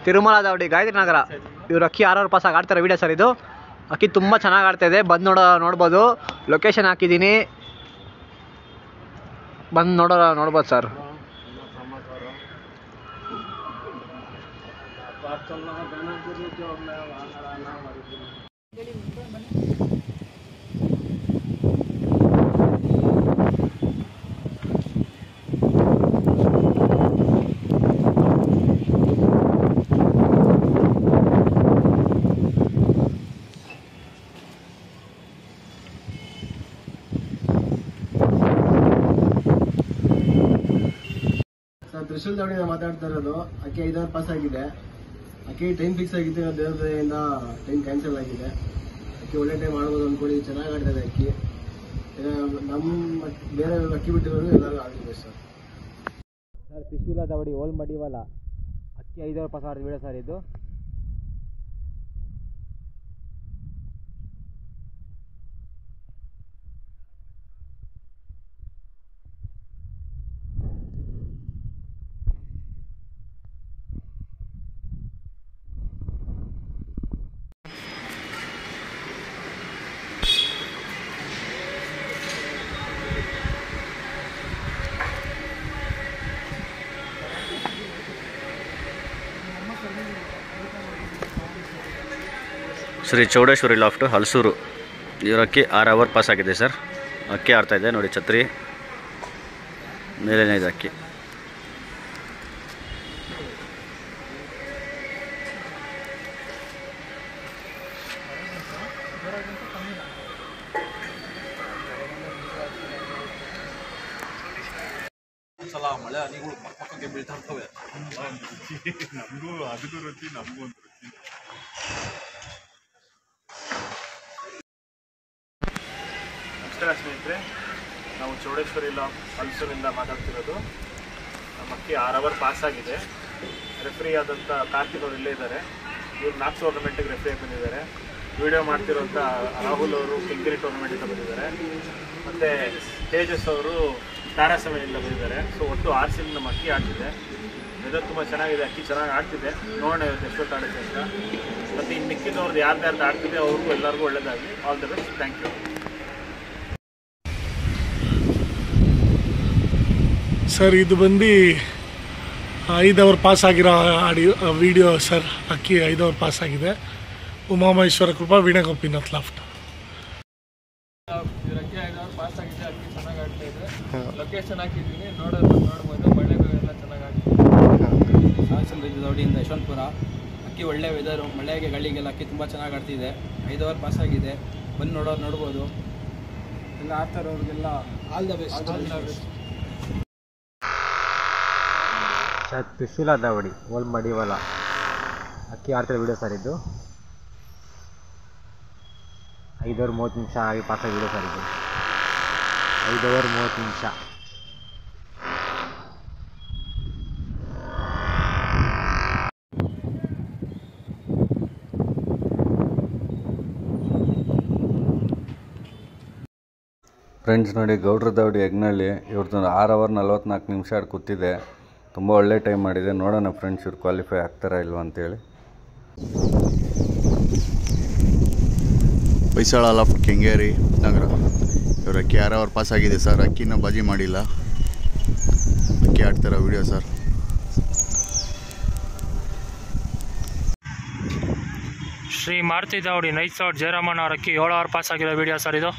Speaker 10: ತಿರುಮಲ ದಾವಡಿ ಗಾಯತ್ರಿ ನಗರ. ಇವ್ರು ಅಕ್ಕಿ 6 ಅವರ್ ಪಾಸ್ ಆಡ್ತಾರೆ ವಿಡಿಯೋ ಸರ್. ಇದು ಅಕ್ಕಿ ತುಂಬ ಚೆನ್ನಾಗಿ ಆಡ್ತಾ ಇದೆ. ಬಂದು ನೋಡ್ಬೋದು. ಲೊಕೇಶನ್ ಹಾಕಿದ್ದೀನಿ, ಬಂದು ನೋಡ್ಬೋದು ಸರ್.
Speaker 24: ತ್ರಿಶೂಲ್ ದಾವಡಿಯಿಂದ ಮಾತಾಡ್ತಾ ಇರೋದು. ಅಕ್ಕಿ 5 ಅವರ್ ಪಾಸ್ ಆಗಿದೆ. ಅಕ್ಕಿ ಟೈಮ್ ಫಿಕ್ಸ್ ಆಗಿತ್ತು, ದೇವ್ರ ದಯೆಯಿಂದ ಟೈಮ್ ಕ್ಯಾನ್ಸಲ್ ಆಗಿದೆ. ಅಕ್ಕಿ ಒಳ್ಳೆ ಟೈಮ್ ಆಡ್ಬೋದು ಅಂದ್ಕೊಳ್ಳಿ. ಚೆನ್ನಾಗಿ ಆಡ್ತದೆ ಅಕ್ಕಿ. ನಮ್ಮ ಬೇರೆ ಅಕ್ಕಿ ಬಿಟ್ಟಿರೋರು ಎಲ್ಲರೂ ಆಗಿದೆ ಸರ್.
Speaker 15: ಸರ್, ತ್ರಿಶೂಲ ದಾವಡಿ ಓಲ್ ಮಡಿವಾಲ ಅಕ್ಕಿ 5 ಅವರ್ ಪಾಸ್ ಆಡಿದ ವಿಡಿಯೋ ಸರ್ ಇದು.
Speaker 17: ಶ್ರೀ ಚೌಡೇಶ್ವರಿ ಲಾಫ್ಟು ಹಲಸೂರು. ಇವರ ಅಕ್ಕಿ 6 ಅವರ್ ಪಾಸ್ ಆಗಿದೆ ಸರ್. ಅಕ್ಕಿ ಆಡ್ತಾ ಇದೆ ನೋಡಿ. ಛತ್ರಿ ಮೇಲೇನೇ ಇದೆ ಅಕ್ಕಿ.
Speaker 4: ಒಂದ್ಸಲ ಮಳೆ ಹನಿಗಳು ಪಕ್ಕಕ್ಕೆ ಬೀಳ್ತಾ ಇರ್ತವೆ. ನಮಗೂ ಅದಕ್ಕೂ ರುಚಿ, ನಮಗೂ ಒಂದು ರುಚಿ. ನಮಸ್ಕಾರ ಸ್ನೇಹಿತರೆ, ನಾವು ಚೌಡೇಶ್ವರಿ ಹಲಸೂರಿಂದ ಮಾತಾಡ್ತಿರೋದು. ನಮ್ಮ ಅಕ್ಕಿ 6 ಅವರ್ ಪಾಸ್ ಆಗಿದೆ. ರೆಫ್ರಿ ಆದಂಥ ಕಾರ್ತಿಕ್ ಅವರು ಇಲ್ಲೇ ಇದ್ದಾರೆ. ಇವರು 4 ಟೂರ್ನಮೆಂಟಿಗೆ ರೆಫ್ರಿ ಬಂದಿದ್ದಾರೆ. ವಿಡಿಯೋ ಮಾಡ್ತಿರೋಂಥ ರಾಹುಲ್ ಅವರು ಕೆಂಗೇರಿ ಟೂರ್ನಮೆಂಟಿಂದ ಬಂದಿದ್ದಾರೆ, ಮತ್ತು ತೇಜಸ್ ಅವರು ತಾರಾಸಮಯದಿಂದ ಬಂದಿದ್ದಾರೆ. ಸೊ ಒಟ್ಟು 6 ಸೀಲ್ ನಮ್ಮ ಅಕ್ಕಿ ಆಡ್ತಿದೆ. ವೆದರ್ ತುಂಬ ಚೆನ್ನಾಗಿದೆ, ಅಕ್ಕಿ ಚೆನ್ನಾಗಿ ಆಡ್ತಿದೆ. ನೋಡೋಣ ಇವತ್ತು ಎಷ್ಟೊತ್ತು ಆಡುತ್ತೆ ಅಂತ. ಮತ್ತು ಇನ್ನು ಮಿಕ್ಕಿದವ್ರದ್ದು ಯಾರ್ದು ಆಡ್ತಿದೆ ಅವ್ರಿಗೂ ಎಲ್ಲರಿಗೂ ಒಳ್ಳೆಯದಾಗಲಿ. All the best. Thank you.
Speaker 14: Sir ಇದು ಬಂದು 5 ಅವರ್ ಪಾಸ್ ಆಗಿರೋ ವಿಡಿಯೋ ಸರ್. ಅಕ್ಕಿ 5 ಅವರ್ ಪಾಸ್ ಆಗಿದೆ. ಉಮಾಮಹೇಶ್ವರ ಕೃಪಾ ವೀಣಾ ಗೋಪಿನಾಥ್ ಲಾಫ್ಟ್.
Speaker 11: ಅಕ್ಕಿ 5 ಅವರ್ ಪಾಸ್ ಆಗಿದೆ. ಅಕ್ಕಿ ಚೆನ್ನಾಗಿ ಆಡ್ತಾ ಇದೆ. ಲೊಕೇಶನ್ ಹಾಕಿದ್ದೀನಿ, ನೋಡ್ಬೋದು. ಮಳೆ ಎಲ್ಲ ಚೆನ್ನಾಗಿ ಆಡ್ತಿದೆ.
Speaker 16: ಸಮೃದ್ಧಿ ದೌಡಿಯಿಂದ ಯಶವಂತಪುರ. ಅಕ್ಕಿ ಒಳ್ಳೆ ವೆದರು, ಮಳೆಗೆ ಗಳಿಗೆಲ್ಲ ಅಕ್ಕಿ ತುಂಬ ಚೆನ್ನಾಗಿ ಆಡ್ತಿದೆ. 5 ಅವರ್ ಪಾಸ್ ಆಗಿದೆ. ಬಂದು ನೋಡ್ಬೋದು. ಎಲ್ಲ ಆಡ್ತಾರವ್ರಿಗೆಲ್ಲ all the best.
Speaker 10: Sir Trishula ದಾವಡಿ ಓಲ್ಡ್ ಮಡಿವಾಲ ಅಕ್ಕಿ ಆಡ್ತಿರೋ ವಿಡಿಯೋ ಸರ್ ಇದು. 5 ಅವರ್ 30 ನಿಮಿಷ ಆಗಿ ಪಾಸ್ ವಿಡಿಯೋ ಸರ್ ಇದು. 5 ಅವರ್ 30 ನಿಮಿಷ.
Speaker 8: ಫ್ರೆಂಡ್ಸ್ ನೋಡಿ, ಗೌಡ್ರ ದಾವಡಿ ಯಗ್ನಳ್ಳಿ ಇವ್ರದ್ದು 6 ಅವರ್ 44 ನಿಮಿಷ ಆಡಿ ಕೂತಿದೆ. ತುಂಬ ಒಳ್ಳೆ ಟೈಮ್ ಮಾಡಿದೆ. ನೋಡೋಣ ಫ್ರೆಂಡ್ಸ್ ಇವ್ರು ಕ್ವಾಲಿಫೈ ಆಗ್ತಾರಾ ಇಲ್ವಾ ಅಂತೇಳಿ.
Speaker 5: ಹೊಯ್ಸಳ ಲಾಫ್ಟ್ ಕೆಂಗೇರಿ ನಗರ. ಇವ್ರ ಅಕ್ಕಿ 6 ಅವರ್ ಪಾಸ್ ಆಗಿದೆ ಸರ್. ಅಕ್ಕಿನ ಬಾಜಿ ಮಾಡಿಲ್ಲ. ಅಕ್ಕಿ ಆಡ್ತಾರ ವಿಡಿಯೋ ಸರ್.
Speaker 7: ಶ್ರೀ ಮಾರುತಿ ದಾವಡಿ ನೈಟ್ ಔಟ್ ಜಯರಾಮಣ್ಣ ಅವ್ರ ಅಕ್ಕಿ 7 ಅವರ್ ಪಾಸ್ ಆಗಿರೋ ವಿಡಿಯೋ ಸರ್ ಇದು.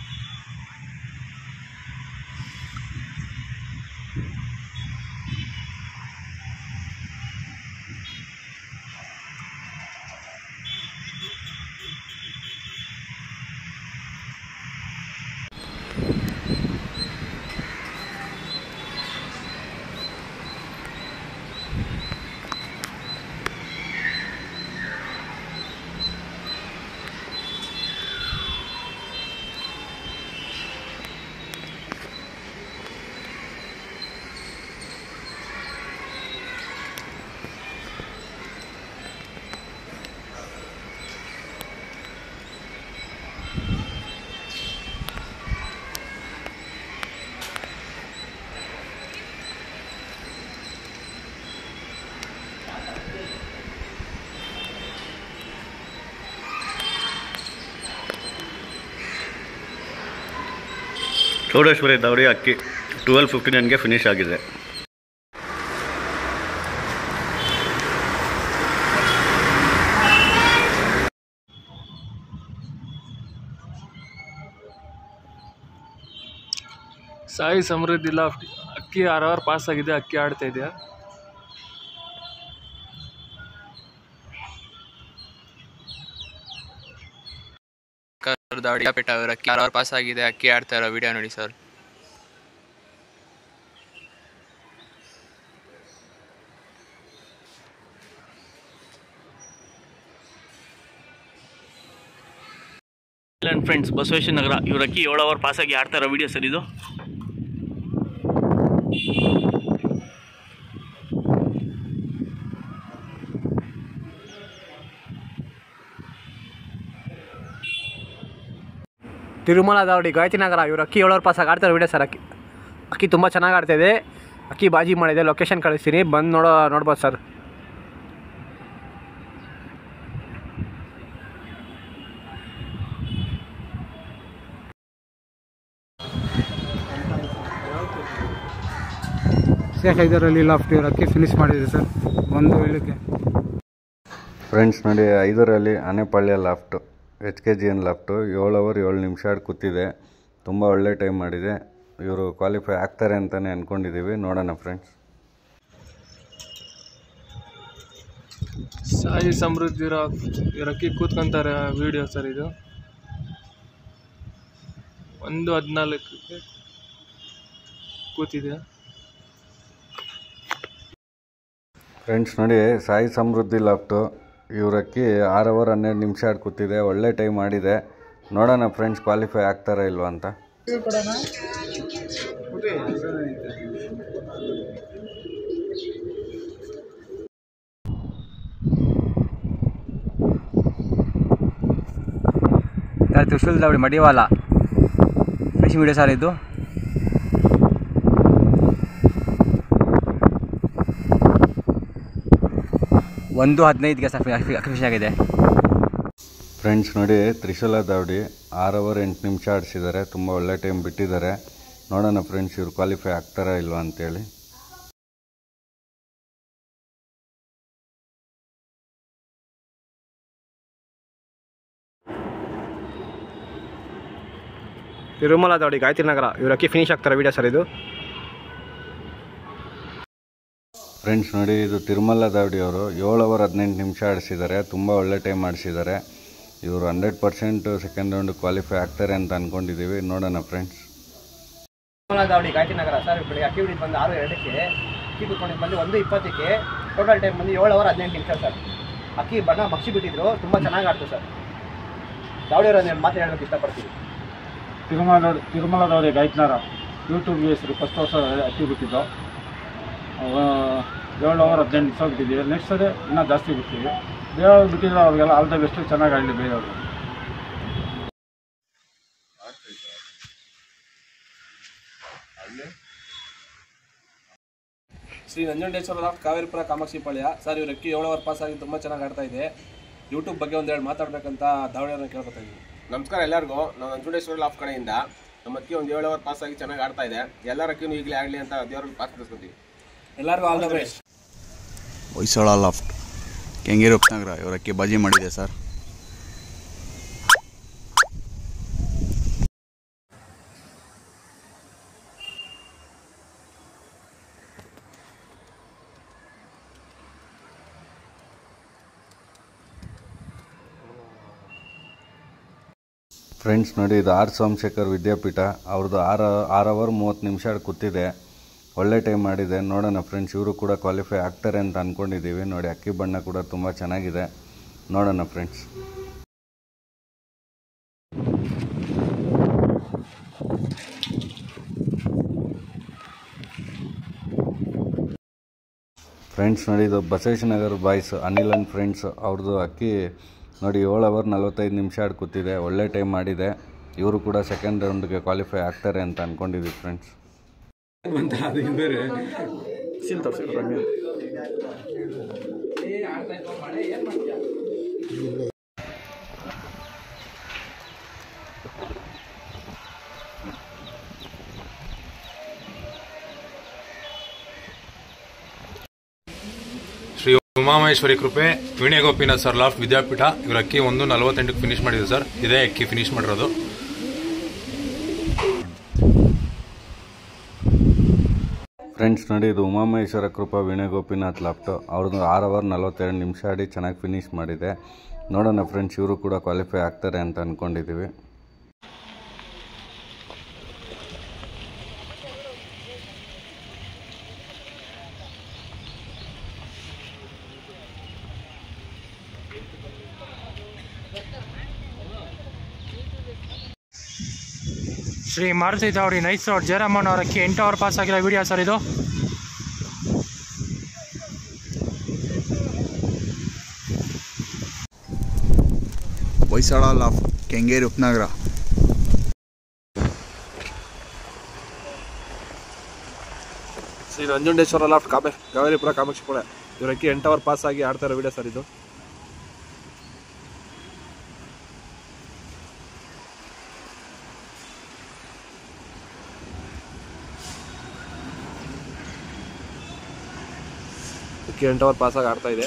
Speaker 17: ಚೌಡೇಶ್ವರಿ ದಾವಡಿ ಅಕ್ಕಿ 12:59ಗೆ ಫಿನಿಶ್ ಆಗಿದೆ.
Speaker 11: ಸಾಯಿ ಸಮೃದ್ಧಿ ಲಾಫ್ಟ್ ಅಕ್ಕಿ 6 ಅವರ್ ಪಾಸ್ ಆಗಿದೆ. ಅಕ್ಕಿ ಆಡ್ತಾ ಇದೆಯಾ?
Speaker 21: ದಾವಡಿ ಪೇಟ ಅವರ ಅಕ್ಕಿ 6 ಅವರ್ ಪಾಸ್ ಆಗಿದೆ. ಅಕ್ಕಿ ಆಡ್ತಾ ಇರೋ ವಿಡಿಯೋ ನೋಡಿ ಸರ್.
Speaker 18: ಫ್ರೆಂಡ್ಸ್ ಬಸವೇಶ್ವರ ನಗರ ಇವ್ರ ಅಕ್ಕಿ 7 ಅವರ್ ಪಾಸ್ ಆಗಿ ಆಡ್ತಾ ಇರೋ ವಿಡಿಯೋ ಸರ್ ಇದು.
Speaker 10: ತಿರುಮಲ ದಾವಡಿ ಗಾಯತ್ರಿ ನಗರ ಇವರು ಅಕ್ಕಿ 7 ಅವರ್ ಪಾಸ್ ಆಗಿ ಆಡ್ತಾರೆ ವಿಡಿಯೋ ಸರ್. ಅಕ್ಕಿ ತುಂಬ ಚೆನ್ನಾಗಿ ಆಡ್ತಾಯಿದೆ. ಅಕ್ಕಿ ಬಾಜಿ ಮಾಡಿದೆ. ಲೊಕೇಶನ್ ಕಳಿಸ್ತೀನಿ, ಬಂದು ನೋಡ್ಬೋದು ಸರ್.
Speaker 6: ಶೇಖ್ ಹೈದರಲ್ಲಿ ಲಾಫ್ಟ್ ಇವರು ಅಕ್ಕಿ ಫಿನಿಶ್ ಮಾಡಿದೆ ಸರ್. 1 ವೇಳೆಗೆ
Speaker 8: ಫ್ರೆಂಡ್ಸ್ ನೋಡಿ, 5ರಲ್ಲಿ ಆನೆಪಾಳ್ಯ ಲಾಫ್ಟು HKGN ಲಾಫ್ಟು 7 ಅವರ್ 7 ನಿಮಿಷ ಆಡಿ ಕೂತಿದೆ. ತುಂಬ ಒಳ್ಳೆ ಟೈಮ್ ಮಾಡಿದೆ. ಇವರು ಕ್ವಾಲಿಫೈ ಆಗ್ತಾರೆ ಅಂತಲೇ ಅಂದ್ಕೊಂಡಿದ್ದೀವಿ. ನೋಡೋಣ ಫ್ರೆಂಡ್ಸ್.
Speaker 11: ಸಾಯಿ ಸಮೃದ್ಧಿ ಇವ್ರ ಅಕ್ಕಿ ಕೂತ್ಕೊಂತಾರೆ ವಿಡಿಯೋ ಸರ್ ಇದು. 1:14ಕ್ಕೆ ಕೂತಿದೆ.
Speaker 8: ಫ್ರೆಂಡ್ಸ್ ನೋಡಿ, ಸಾಯಿ ಸಮೃದ್ಧಿ ಲಾಫ್ಟು ಇವರಕ್ಕಿ 6 ಅವರ್ 12 ನಿಮಿಷ ಆಡಿ ಕೂತಿದೆ. ಒಳ್ಳೆ ಟೈಮ್ ಮಾಡಿದೆ. ನೋಡೋಣ ಫ್ರೆಂಡ್ಸ್ ಕ್ವಾಲಿಫೈ ಆಗ್ತಾರಾ ಇಲ್ವಾ ಅಂತ.
Speaker 15: ತ್ರಿಶೂಲ್ ದಾವಡಿ ಮಡಿವಾಳ ಫಿನಿಶಿಂಗ್ ವಿಡಿಯೋ ಸರ್ ಇದು. ಒಂದು 15ಗೆ ಸರ್ ಫಿನಿಶ್ ಆಗಿದೆ.
Speaker 8: ಫ್ರೆಂಡ್ಸ್ ನೋಡಿ, ತ್ರಿಶೂಲ ದಾವಡಿ 6 ಅವರ್ 8 ನಿಮಿಷ ಆಡಿಸಿದ್ದಾರೆ. ತುಂಬ ಒಳ್ಳೆ ಟೈಮ್ ಬಿಟ್ಟಿದ್ದಾರೆ. ನೋಡೋಣ ಫ್ರೆಂಡ್ಸ್ ಇವ್ರು ಕ್ವಾಲಿಫೈ ಆಗ್ತಾರಾ ಇಲ್ವಾ ಅಂತೇಳಿ.
Speaker 10: ತಿರುಮಲ ದಾವಡಿ ಗಾಯತ್ರಿ ನಗರ ಇವ್ರು ಅಕ್ಕಿ ಫಿನಿಶ್ ಆಗ್ತಾರೆ ವಿಡಿಯೋ ಸರ್ ಇದು.
Speaker 8: ಫ್ರೆಂಡ್ಸ್ ನೋಡಿ, ಇದು ತಿರುಮಲ ದಾವಡಿ ಅವರು 7 ಅವರ್ 18 ನಿಮಿಷ ಆಡಿಸಿದ್ದಾರೆ. ತುಂಬ ಒಳ್ಳೆ ಟೈಮ್ ಆಡಿಸಿದ್ದಾರೆ. ಇವರು 100% ಸೆಕೆಂಡ್ ರೌಂಡ್ ಕ್ವಾಲಿಫೈ ಆಗ್ತಾರೆ ಅಂತ ಅಂದ್ಕೊಂಡಿದ್ದೀವಿ. ನೋಡೋಣ ಫ್ರೆಂಡ್ಸ್.
Speaker 10: ತಿರುಮಲ ದಾವಡಿ ಗಾಯತ್ರಿ ನಗರ ಸರ್ ಬೆಳಿಗ್ಗೆ ಅಕ್ಕಿ ಬಿಟ್ಟಿದ್ದು ಬಂದು 6:02ಕ್ಕೆ, ಅಕ್ಕಿ ಕುತ್ಕೊಂಡಿದ್ದು ಬಂದು 1:20ಕ್ಕೆ, ಟೋಟಲ್ ಟೈಮ್ ಬಂದು 7 ಅವರ್ 18 ನಿಮಿಷ ಸರ್. ಅಕ್ಕಿ ಬಣ್ಣ ಮಕ್ಷಿ ಬಿಟ್ಟಿದ್ರು, ತುಂಬ ಚೆನ್ನಾಗಿ ಆಡ್ತು ಸರ್. ದಾವಡಿಯವರು ಮಾತು ಹೇಳೋಕ್ಕೆ ಇಷ್ಟಪಡ್ತೀವಿ.
Speaker 1: ತಿರುಮಲ ದಾವಡಿ ಗಾಯತ್ನಗರ ಯೂಟ್ಯೂಬ್ಗೆ ಹೆಸರು ಫಸ್ಟ್ ವರ್ಷ ಅಕ್ಕಿ ಬಿಟ್ಟಿದ್ದು 7 ಅವರ್ 18 ನಿಮಿಷ ಬಿಟ್ಟಿದ್ದೀವಿ. ನೆಕ್ಸ್ಟ್ ಅದೇ ಇನ್ನೂ ಜಾಸ್ತಿ ಬಿಡ್ತೀವಿ. ಬೇರೆಯವ್ರು ಬಿಟ್ಟಿದ್ರೆ ಅವ್ರಿಗೆಲ್ಲ ಆಲ್ ದ ಬೆಸ್ಟ್, ಚೆನ್ನಾಗಿ ಆಡಲಿ ಬೇರೆಯವರು.
Speaker 3: Shri Nanjundeshwara loft Kaveripura Kamakshipalya sir. ಇವ್ರ ಅಕ್ಕಿ 7 ಅವರ್ ಪಾಸ್ ಆಗಿ ತುಂಬ ಚೆನ್ನಾಗಿ ಆಡ್ತಾ ಇದೆ. ಯೂಟ್ಯೂಬ್ ಬಗ್ಗೆ ಒಂದೆರಡು ಮಾತಾಡ್ಬೇಕಂತ ದಾವಡಿಯವ್ರನ್ನ ಕೇಳ್ಕೊತಾ ಇದ್ದೀವಿ.
Speaker 12: ನಮಸ್ಕಾರ ಎಲ್ಲರಿಗೂ. ನಾವು ನಂಜುಂಡೇಶ್ವರ ಲಾಫ್ಟ್ ಕಡೆಯಿಂದ ನಮ್ಮ ಅಕ್ಕಿ ಒಂದು 7 ಅವರ್ ಪಾಸ್ ಆಗಿ ಚೆನ್ನಾಗಿ ಆಡ್ತಾ ಇದೆ. ಎಲ್ಲರ ಅಕ್ಕಿನೂ ಈಗಲೇ ಆಗಲಿ ಅಂತ ದೇವ್ರಿಗೆ ಪ್ರಾರ್ಥಿಸ್ಕೊತೀವಿ.
Speaker 3: ಎಲ್ಲರಿಗೂ all the best.
Speaker 19: Hoysala loft Kengeri ಉಪನಗರ ಇವ್ರ ಅಕ್ಕಿ ಬಾಜಿ ಮಾಡಿದೆ ಸರ್.
Speaker 8: ಫ್ರೆಂಡ್ಸ್ ನೋಡಿ, ಇದು ಆರ್ ಸೋಮಶೇಖರ್ ವಿದ್ಯಾಪೀಠ ಅವ್ರದ್ದು 6 ಅವರ್ 30 ನಿಮಿಷ ಕೂತಿದೆ. ಒಳ್ಳೆ ಟೈಮ್ ಮಾಡಿದೆ. ನೋಡೋಣ ಫ್ರೆಂಡ್ಸ್, ಇವರು ಕೂಡ ಕ್ವಾಲಿಫೈ ಆಗ್ತಾರೆ ಅಂತ ಅಂದ್ಕೊಂಡಿದ್ದೀವಿ. ನೋಡಿ, ಅಕ್ಕಿ ಬಣ್ಣ ಕೂಡ ತುಂಬ ಚೆನ್ನಾಗಿದೆ. ನೋಡೋಣ ಫ್ರೆಂಡ್ಸ್. ಫ್ರೆಂಡ್ಸ್ ನೋಡಿ, ಇದು Basaveshwara boys Anil and friends ಅವ್ರದ್ದು ಅಕ್ಕಿ ನೋಡಿ 7 ಅವರ್ 45 ನಿಮಿಷ ಕೂತಿದೆ. ಒಳ್ಳೆ ಟೈಮ್ ಮಾಡಿದೆ. ಇವರು ಕೂಡ ಸೆಕೆಂಡ್ ರೌಂಡ್ಗೆ ಕ್ವಾಲಿಫೈ ಆಗ್ತಾರೆ ಅಂತ ಅಂದ್ಕೊಂಡಿದ್ದೀವಿ ಫ್ರೆಂಡ್ಸ್.
Speaker 20: ಶ್ರೀ ಉಮಾಮಹೇಶ್ವರಿ ಕೃಪೆ ವೀಣೆ ಗೋಪಿನಾಥ್ ಸರ್ ಲಾಫ್ಟ್ ವಿದ್ಯಾಪೀಠ ಇವ್ರ ಅಕ್ಕಿ 1:48ಕ್ಕೆ ಫಿನಿಶ್ ಮಾಡಿದೆ ಸರ್. ಇದೇ ಅಕ್ಕಿ ಫಿನಿಶ್ ಮಾಡಿರೋದು.
Speaker 8: ಫ್ರೆಂಡ್ಸ್ ನೋಡಿ, ಇದು ಉಮಾಮಹೇಶ್ವರ ಕೃಪಾ ವೀಣೆ ಗೋಪಿನಾಥ್ ಲಾಫ್ಟ್ ಅವ್ರದ್ದು 6 ಅವರ್ 42 ನಿಮಿಷ ಆಡಿ ಚೆನ್ನಾಗಿ ಫಿನಿಶ್ ಮಾಡಿದೆ. ನೋಡೋಣ ಫ್ರೆಂಡ್ಸ್, ಇವರು ಕೂಡ ಕ್ವಾಲಿಫೈ ಆಗ್ತಾರೆ ಅಂತ ಅಂದ್ಕೊಂಡಿದ್ದೀವಿ.
Speaker 7: ಶ್ರೀ ಮಾರುತಿ ದಾವಡಿ ನೈಸ್ ರೋಡ್ ಜಯರಾಮಣ್ಣ ಅವರ ಅಕ್ಕಿ 8 ಅವರ್ ಪಾಸ್ ಆಗಿರೋ ವಿಡಿಯೋ ಸರ್ ಇದು.
Speaker 19: ಹೊಯ್ಸಳ ಲಾಫ್ಟ್ ಕೆಂಗೇರಿ ಉಪನಗರ
Speaker 3: ಶ್ರೀ ನಂಜುಂಡೇಶ್ವರ ಲಾಫ್ಟ್ ಕಾವೇರಿಪುರ ಕಾಮಾಕ್ಷಿಪಾಳ್ಯ ಇವ್ರ ಅಕ್ಕಿ 8 ಅವರ್ ಪಾಸ್ ಆಗಿ ಆಡ್ತಾ ಇರೋ ವಿಡಿಯೋ ಸರ್ ಇದು. ಅಕ್ಕಿ 8 ಅವರ್ ಪಾಸ್ ಆಗಿ ಆಡ್ತಾ ಇದೆ.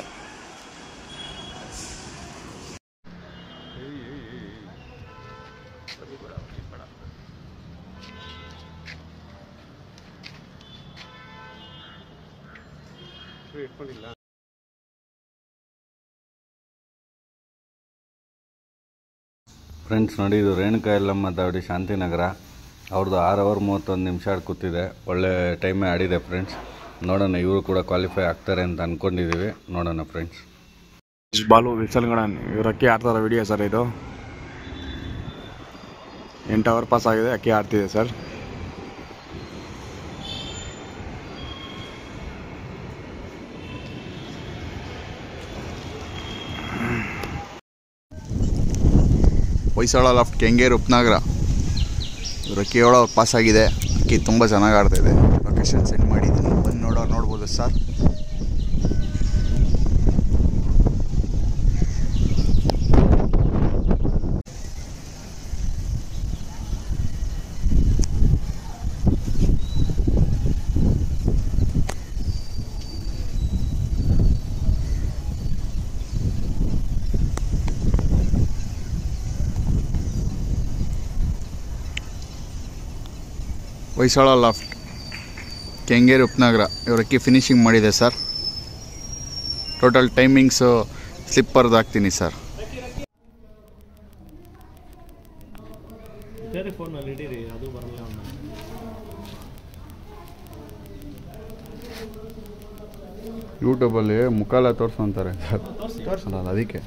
Speaker 8: ಫ್ರೆಂಡ್ಸ್ ನೋಡಿ, ಇದು ರೇಣುಕಾ ಯಲ್ಲಮ್ಮ ದಾವಡಿ ಶಾಂತಿನಗರ ಅವ್ರದ್ದು 6 ಅವರ್ 31 ನಿಮಿಷ ಕೂತಿದೆ. ಒಳ್ಳೆ ಟೈಮೇ ಆಡಿದೆ ಫ್ರೆಂಡ್ಸ್. ನೋಡೋಣ, ಇವರು ಕೂಡ ಕ್ವಾಲಿಫೈ ಆಗ್ತಾರೆ ಅಂತ ಅಂದ್ಕೊಂಡಿದ್ದೀವಿ. ನೋಡೋಣ ಫ್ರೆಂಡ್ಸ್.
Speaker 13: ಬಾಲು ವಿಲ್ಸನ್ಗಡನ್ ಇವ್ರ ಅಕ್ಕಿ ಆಡ್ತಾರ ವಿಡಿಯೋ ಸರ್ ಇದು. 8 ಅವರ್ ಪಾಸ್ ಆಗಿದೆ, ಅಕ್ಕಿ ಆಡ್ತಿದೆ ಸರ್.
Speaker 19: ಹೊಯ್ಸಳ ಲಾಫ್ಟ್ ಕೆಂಗೇರಿ ಉಪನಗರ. ಇವರು ಅಕ್ಕಿ ಹೇಳೋರು ಪಾಸ್ ಆಗಿದೆ. ಅಕ್ಕಿ ತುಂಬ ಚೆನ್ನಾಗಿ ಆಡ್ತಾಯಿದೆ. ಲೊಕೇಶನ್ ಸೆಂಡ್ ಮಾಡಿದ್ದೀನಿ, ಬಂದು ನೋಡ್ಬೋದು ಸರ್. ಹೊಯ್ಸಳ ಲಾಫ್ಟ್ ಕೆಂಗೇರಿ ಉಪನಗರ. ಇವ್ರ ಅಕ್ಕಿ ಫಿನಿಶಿಂಗ್ ಮಾಡಿದೆ ಸರ್. ಟೋಟಲ್ ಟೈಮಿಂಗ್ಸು ಸ್ಲಿಪ್ಪರ್ದು ಹಾಕ್ತೀನಿ ಸರ್. ಯೂಟ್ಯೂಬಲ್ಲಿ ಮುಖಾಲ ತೋರಿಸು ಅಂತಾರೆ ಸರ್, ಅದಕ್ಕೆ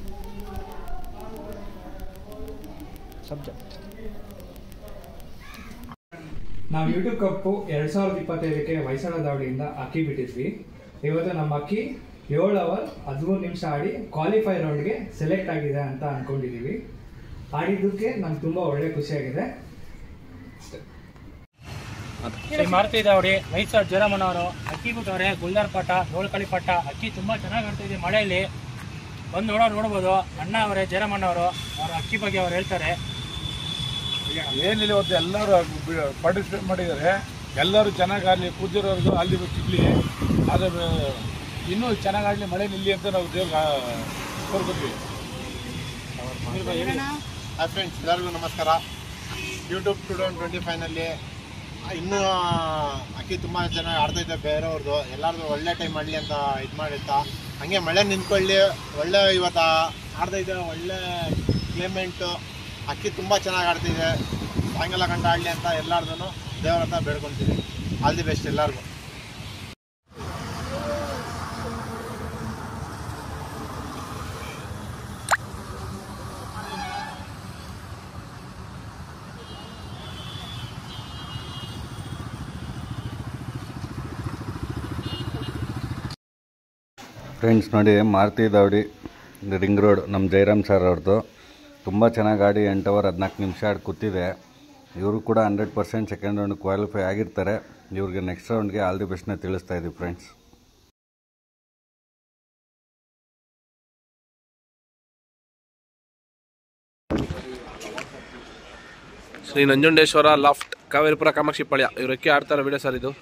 Speaker 6: ನಾವು ಯೂಟ್ಯೂಬ್ ಕಪ್ಪು 2025ಕ್ಕೆ ಹೊಯ್ಸಳ ದಾವಡಿಯಿಂದ ಅಕ್ಕಿ ಬಿಟ್ಟಿದ್ವಿ. ಇವತ್ತು ನಮ್ಮ ಅಕ್ಕಿ 7 ಅವರ್ 13 ನಿಮಿಷ ಆಡಿ ಕ್ವಾಲಿಫೈ ರೌಂಡ್ಗೆ ಸೆಲೆಕ್ಟ್ ಆಗಿದೆ ಅಂತ ಅಂದ್ಕೊಂಡಿದ್ದೀವಿ. ಆಡಿದ್ದಕ್ಕೆ ನಮ್ಗೆ ತುಂಬ ಒಳ್ಳೆ ಖುಷಿಯಾಗಿದೆ.
Speaker 7: ಶ್ರೀ ಮಾರುತಿ ದಾವಡಿ ಮೈಸೂರು ಜಯರಾಮಣ್ಣವರು ಅಕ್ಕಿ ಬಿಟ್ಟವ್ರೆ. ಗುಲ್ದಾರ್ ಪಟ್ಟ, ಏಳ್ಕಳಿ ಪಟ್ಟ ಅಕ್ಕಿ ತುಂಬ ಚೆನ್ನಾಗಿ ಆಡ್ತಿದೆ. ಮಳೆಯಲ್ಲಿ ಬಂದು ನೋಡ್ಬೋದು. ಅಣ್ಣ ಅವರೇ ಜಯರಾಮಣ್ಣವರು, ಅವ್ರ ಅಕ್ಕಿ ಬಗ್ಗೆ ಅವ್ರು ಹೇಳ್ತಾರೆ.
Speaker 1: ಏನಿಲ್ಲ, ಇವತ್ತು ಎಲ್ಲರೂ ಪಾರ್ಟಿಸಿಪೇಟ್ ಮಾಡಿದ್ದಾರೆ. ಎಲ್ಲರೂ ಚೆನ್ನಾಗಿ ಆಡಲಿ, ಕೂತಿರೋರ್ಗು ಅಲ್ಲಿ ಸಿಗಲಿ, ಆದರೆ ಇನ್ನೂ ಚೆನ್ನಾಗಿ ಆಡಲಿ, ಮಳೆ ನಿಲ್ಲಿ ಅಂತ ನಾವು ದೇವ್ರಿಗೆ ಕೋರ್ಕೊತೀವಿ.
Speaker 24: ಹಾಯ್ ಫ್ರೆಂಡ್ಸ್, ಎಲ್ಲರಿಗೂ ನಮಸ್ಕಾರ. ಯೂಟ್ಯೂಬ್ 2025ನಲ್ಲಿ ಇನ್ನೂ ಅಕ್ಕಿ ತುಂಬ ಚೆನ್ನಾಗಿ ಆಡ್ತಾಯಿದ್ದೆ. ಬೇರೆಯವ್ರದ್ದು ಎಲ್ಲರದು ಒಳ್ಳೆ ಟೈಮ್ ಮಾಡಲಿ ಅಂತ ಇದು ಮಾಡಿರ್ತಾ ಹಾಗೆ ಮಳೆ ನಿಂತ್ಕೊಳ್ಳಿ. ಒಳ್ಳೆ ಇವತ್ತು ಆಡ್ತಾಯಿದ್ದೆ, ಒಳ್ಳೆ ಕ್ಲೈಮೇಟು, ಅಕ್ಕಿ ತುಂಬ ಚೆನ್ನಾಗಿ ಆಡ್ತಿದೆ. ಸಾಯಂಕಾಲ ಗಂಟೆ ಆಡಲಿ ಅಂತ ಎಲ್ಲರದೂ ದೇವ್ರ ಹತ್ರ ಬೇಡ್ಕೊತೀವಿ. ಆಲ್ ದಿ ಬೆಸ್ಟ್ ಎಲ್ಲರಿಗೂ.
Speaker 8: ಫ್ರೆಂಡ್ಸ್ ನೋಡಿ, ಮಾರುತಿ ದಾವಡಿ ರಿಂಗ್ ರೋಡ್ ನಮ್ಮ ಜಯರಾಮ್ ಸರ್ ಅವ್ರದ್ದು ತುಂಬ ಚೆನ್ನಾಗಿ ಆಡಿ 8 ಅವರ್ 14 ನಿಮಿಷ ಆಡಿ ಕೂತಿದೆ. ಇವರು ಕೂಡ 100% ಸೆಕೆಂಡ್ ರೌಂಡ್ ಕ್ವಾಲಿಫೈ ಆಗಿರ್ತಾರೆ. ಇವ್ರಿಗೆ ನೆಕ್ಸ್ಟ್ ರೌಂಡ್ಗೆ ಆಲ್ ದಿ ಬೆಸ್ಟ್ನ ತಿಳಿಸ್ತಾ ಇದ್ದೀವಿ ಫ್ರೆಂಡ್ಸ್.
Speaker 13: ಶ್ರೀ ನಂಜುಂಡೇಶ್ವರ ಲಾಫ್ಟ್ ಕಾವೇರಿಪುರ ಕಾಮಾಕ್ಷಿ ಪಾಳ್ಯ ಇವ್ರ ಅಕ್ಕಿ ಆಡ್ತಾರೋ ವಿಡಿಯೋ ಸರ್ ಇದು.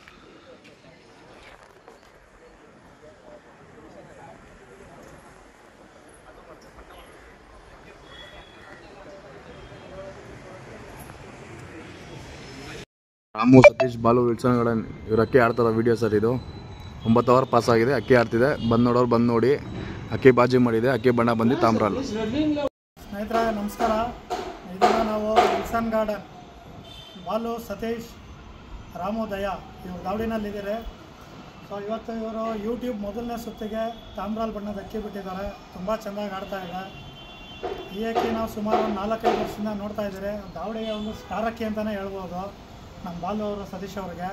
Speaker 13: ರಾಮು ಸತೀಶ್ ಬಾಲು ವಿಲ್ಸನ್ ಗಾರ್ಡನ್ ಇವ್ರ ಅಕ್ಕಿ ಆಡ್ತಾರೋ ವಿಡಿಯೋ ಸರ್ ಇದು. 9 ಅವರ್ ಪಾಸ್ ಆಗಿದೆ. ಅಕ್ಕಿ ಆಡ್ತಿದೆ. ಬಂದು ನೋಡಿ. ಅಕ್ಕಿ ಬಾಜಿ ಮಾಡಿದೆ. ಅಕ್ಕಿ ಬಣ್ಣ ಬಂದು ತಾಮ್ರಾಲ್.
Speaker 14: ಸ್ನೇಹಿತರೆ ನಮಸ್ಕಾರ. ಇದನ್ನು ನಾವು ವಿಲ್ಸನ್ ಗಾರ್ಡನ್ ಬಾಲು ಸತೀಶ್ ರಾಮು ದಯಾ ಇವರು ದಾವಡಿನಲ್ಲಿದ್ದಾರೆ. ಸೊ ಇವತ್ತು ಇವರು ಯೂಟ್ಯೂಬ್ ಮೊದಲನೇ ಸುತ್ತಿಗೆ ತಾಮ್ರಾಲ್ ಬಣ್ಣದ ಅಕ್ಕಿ ಬಿಟ್ಟಿದ್ದಾರೆ. ತುಂಬ ಚೆನ್ನಾಗಿ ಆಡ್ತಾ ಇದೆ. ಈ ಅಕ್ಕಿ ನಾವು ಸುಮಾರು 4-5 ವರ್ಷದಿಂದ ನೋಡ್ತಾ ಇದ್ದೀರಿ. ದಾವಡಿಗೆ ಒಂದು ಸ್ಟಾರ್ ಅಕ್ಕಿ ಅಂತಲೇ ಹೇಳ್ಬೋದು ನಮ್ಮ ಬಾಲು ಅವರು, ಸತೀಶ್ ಅವ್ರಿಗೆ.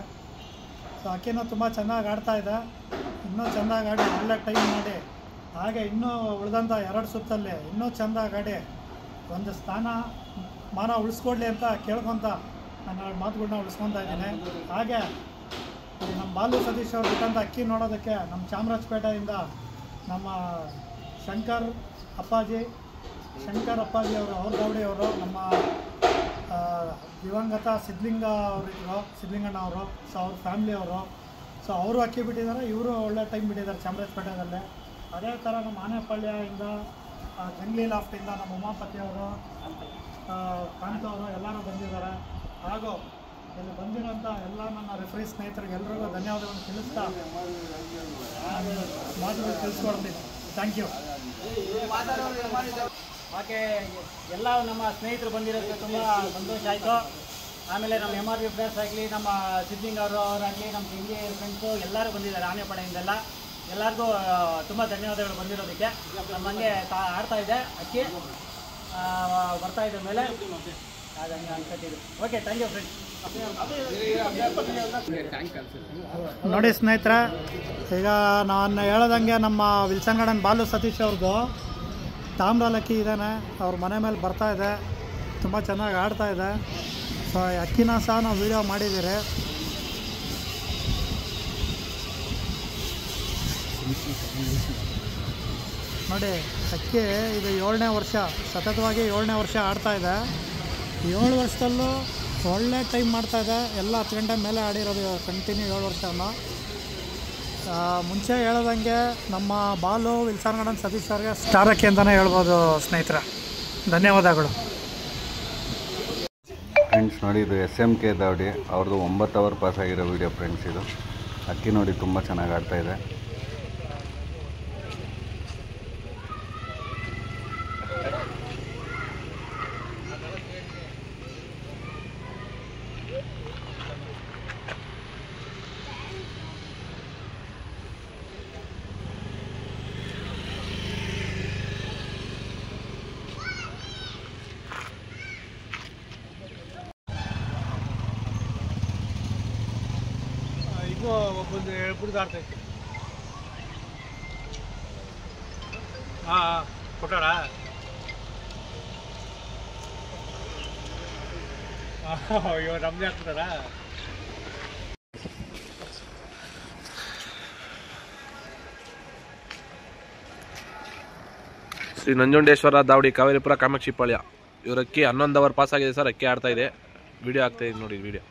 Speaker 14: ಸೊ ಅಕ್ಕಿನೂ ತುಂಬ ಚೆನ್ನಾಗಿ ಆಡ್ತಾ ಇದೆ. ಇನ್ನೂ ಚೆನ್ನಾಗಿ ಆಡಿ ಒಳ್ಳೆ ಟೈಮ್ ಮಾಡಿ ಹಾಗೆ ಇನ್ನೂ ಉಳಿದಂಥ 2 ಸುತ್ತಲ್ಲಿ ಇನ್ನೂ ಚೆಂದಾಗಿ ಆಡಿ ಒಂದು ಮಾನ ಉಳಿಸ್ಕೊಡ್ಲಿ ಅಂತ ಕೇಳ್ಕೊತ ನಾನು 2 ಮಾತುಗಳನ್ನ ಉಳಿಸ್ಕೊತಾ ಇದ್ದೀನಿ. ಹಾಗೆ ನಮ್ಮ ಬಾಲು ಸತೀಶ್ ಅವ್ರು ಬಿಟ್ಟಂಥ ಅಕ್ಕಿ ನೋಡೋದಕ್ಕೆ ನಮ್ಮ ಚಾಮರಾಜಪೇಟೆಯಿಂದ ನಮ್ಮ ಶಂಕರ್ ಅಪ್ಪಾಜಿ ಅವರು, ಅವ್ರ ದಾವಡಿಯವರು, ನಮ್ಮ ದಿವಂಗತ ಸಿದ್ಲಿಂಗಣ್ಣ ಅವರು, ಸೊ ಅವ್ರ ಫ್ಯಾಮ್ಲಿಯವರು. ಸೊ ಅವರು ಅಕ್ಕಿ ಬಿಟ್ಟಿದ್ದಾರೆ. ಇವರು ಒಳ್ಳೆ ಟೈಮ್ ಬಿಟ್ಟಿದ್ದಾರೆ ಚಾಮರಾಜಪೇಟೆಯಲ್ಲಿ. ಅದೇ ಥರ ನಮ್ಮ ಆನೆಪಳ್ಳಿಯಿಂದ, ಜಂಗ್ಲಿ ಲಾಫ್ಟಿಂದ ನಮ್ಮ ಉಮಾಪತಿ ಅವರು, ಕಾಂತು ಅವರು ಎಲ್ಲರೂ ಬಂದಿದ್ದಾರೆ. ಹಾಗೂ ಇಲ್ಲಿ ಬಂದಿರೋಂಥ ಎಲ್ಲ ನನ್ನ ರೆಫ್ರಿ ಸ್ನೇಹಿತರಿಗೆ ಎಲ್ರಿಗೂ ಧನ್ಯವಾದಗಳನ್ನು ತಿಳಿಸ್ತಾ ಮಾತುಗಳು ತಿಳಿಸ್ಕೊಡ್ತೀನಿ. Thank you.
Speaker 10: ಹಾಗೆ ಎಲ್ಲ ನಮ್ಮ ಸ್ನೇಹಿತರು ಬಂದಿರೋದಕ್ಕೆ ತುಂಬ ಸಂತೋಷ ಆಯಿತು. ಆಮೇಲೆ ನಮ್ಮ MRV ಪ್ಲೇಸ್ ಆಗಲಿ, ನಮ್ಮ ಸಿದ್ದಿಂಗ್ ಅವರಾಗಲಿ, ನಮ್ಮ ಹಿಂದಿ ಫ್ರೆಂಡ್ಸು ಎಲ್ಲರೂ ಬಂದಿದ್ದಾರೆ ಆನೆಪಡೆಯಿಂದೆಲ್ಲ. ಎಲ್ಲರಿಗೂ ತುಂಬ ಧನ್ಯವಾದಗಳು ಬಂದಿರೋದಕ್ಕೆ. ನಮಗೆ ಆಡ್ತಾ ಇದೆ ಅಕ್ಕಿ ಬರ್ತಾ ಇದ್ದ ಮೇಲೆ ಹಾಗಾಗಿ ಅನ್ಕೊತೀವಿ. Okay, thank you friends.
Speaker 14: ನೋಡಿ ಸ್ನೇಹಿತರೆ, ಈಗ ನಾನು ಹೇಳ್ದಂಗೆ ನಮ್ಮ ವಿಲ್ಸನ್ ಗಾರ್ಡನ್ ಬಾಲು ಸತೀಶ್ ಅವ್ರದ್ದು ತಾಮ್ರಾಲ್ ಅಕ್ಕಿ ಇದ್ದಾನೆ. ಅವ್ರ ಮನೆ ಮೇಲೆ ಬರ್ತಾ ಇದೆ. ತುಂಬ ಚೆನ್ನಾಗಿ ಆಡ್ತಾ ಇದೆ. ಸೊ ಅಕ್ಕಿನ ಸಹ ನಾವು ವೀಡಿಯೋ ಮಾಡಿದ್ದೀರಿ. ನೋಡಿ ಅಕ್ಕಿ ಇದು 7ನೇ ವರ್ಷ, ಸತತವಾಗಿ 7ನೇ ವರ್ಷ ಆಡ್ತಾ ಇದೆ. 7 ವರ್ಷದಲ್ಲೂ ಒಳ್ಳೆ ಟೈಮ್ ಮಾಡ್ತಾ ಇದೆ. ಎಲ್ಲ 10 ಗಂಟೆ ಮೇಲೆ ಆಡಿರೋದು ಕಂಟಿನ್ಯೂ 7 ವರ್ಷನ. ಮುಂಚೆ ಹೇಳೋದಂಗೆ ನಮ್ಮ ಬಾಲು ವಿಲ್ಸನ್ ಗಾರ್ಡನ್ ಸತೀಶ್ ಅವ್ರಿಗೆ ಸ್ಟಾರ್ ಅಕ್ಕಿ ಅಂತಲೇ ಹೇಳ್ಬೋದು ಸ್ನೇಹಿತರೆ. ಧನ್ಯವಾದಗಳು.
Speaker 8: ಫ್ರೆಂಡ್ಸ್ ನೋಡಿ, ಇದು SMK ದಾವಡಿ ಅವ್ರದ್ದು 9 ಅವರ್ ಪಾಸ್ ಆಗಿರೋ ವೀಡಿಯೋ ಫ್ರೆಂಡ್ಸ್. ಇದು ಅಕ್ಕಿ ನೋಡಿ ತುಂಬ ಚೆನ್ನಾಗಿ ಆಡ್ತಾ ಇದೆ.
Speaker 1: ಈಗ ಒಬ್ಬೊಂದು ಹೇಳ್ಬಿಡ್ದು ಆಡ್ತೈತಿ. ಹಾಂ ಕೊಟ್ಟಾರ ಅಯ್ಯೋ ನಮ್ಮದೇ ಹಾಕ್ತಾರ.
Speaker 2: ಶ್ರೀ ನಂಜುಂಡೇಶ್ವರ ದಾವಡಿ ಕಾವೇರಿಪುರ ಕಾಮಾಕ್ಷಿಪಾಳ್ಯ ಇವ್ರ ಅಕ್ಕಿ 11 ಅವರ್ ಪಾಸ್ ಆಗಿದೆ ಸರ್. ಅಕ್ಕಿ ಆಡ್ತಾ ಇದೆ. ವಿಡಿಯೋ ಆಗ್ತಾ ಇದೆ ನೋಡಿ video.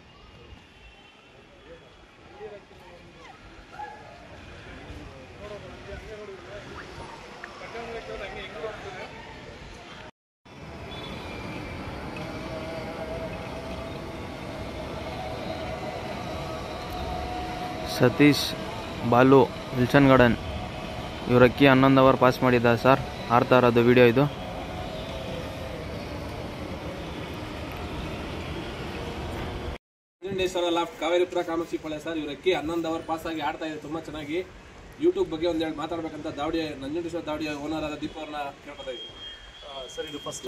Speaker 21: Satish Balu Wilson Garden ಇವ್ರ ಅಕ್ಕಿ 11 ಅವರ್ ಪಾಸ್ ಮಾಡಿದ್ದಾರೆ ಸರ್. ಆಡ್ತಾ ಇರೋದು ವಿಡಿಯೋ ಇದು.
Speaker 2: Nanjundeshwara loft Kaveripura Kamakshipalya sir. ಇವ್ರ ಅಕ್ಕಿ 11 ಅವರ್ ಪಾಸ್ ಆಗಿ ಆಡ್ತಾ ಇದೆ ತುಂಬ ಚೆನ್ನಾಗಿ. ಯೂಟ್ಯೂಬ್ ಬಗ್ಗೆ ಒಂದೆರಡು ಮಾತಾಡ್ಬೇಕಂತ ದಾವಡಿ ನಂಜುಂಡೇಶ್ವರ ದಾವಡಿಯ ಓನರ್ ಆದ ದೀಪ ಅವ್ರನ್ನ ಕೇಳ್ಕೊತಾ ಇದ್ದೀವಿ.
Speaker 4: ಸರ್ ಇದು ಫಸ್ಟ್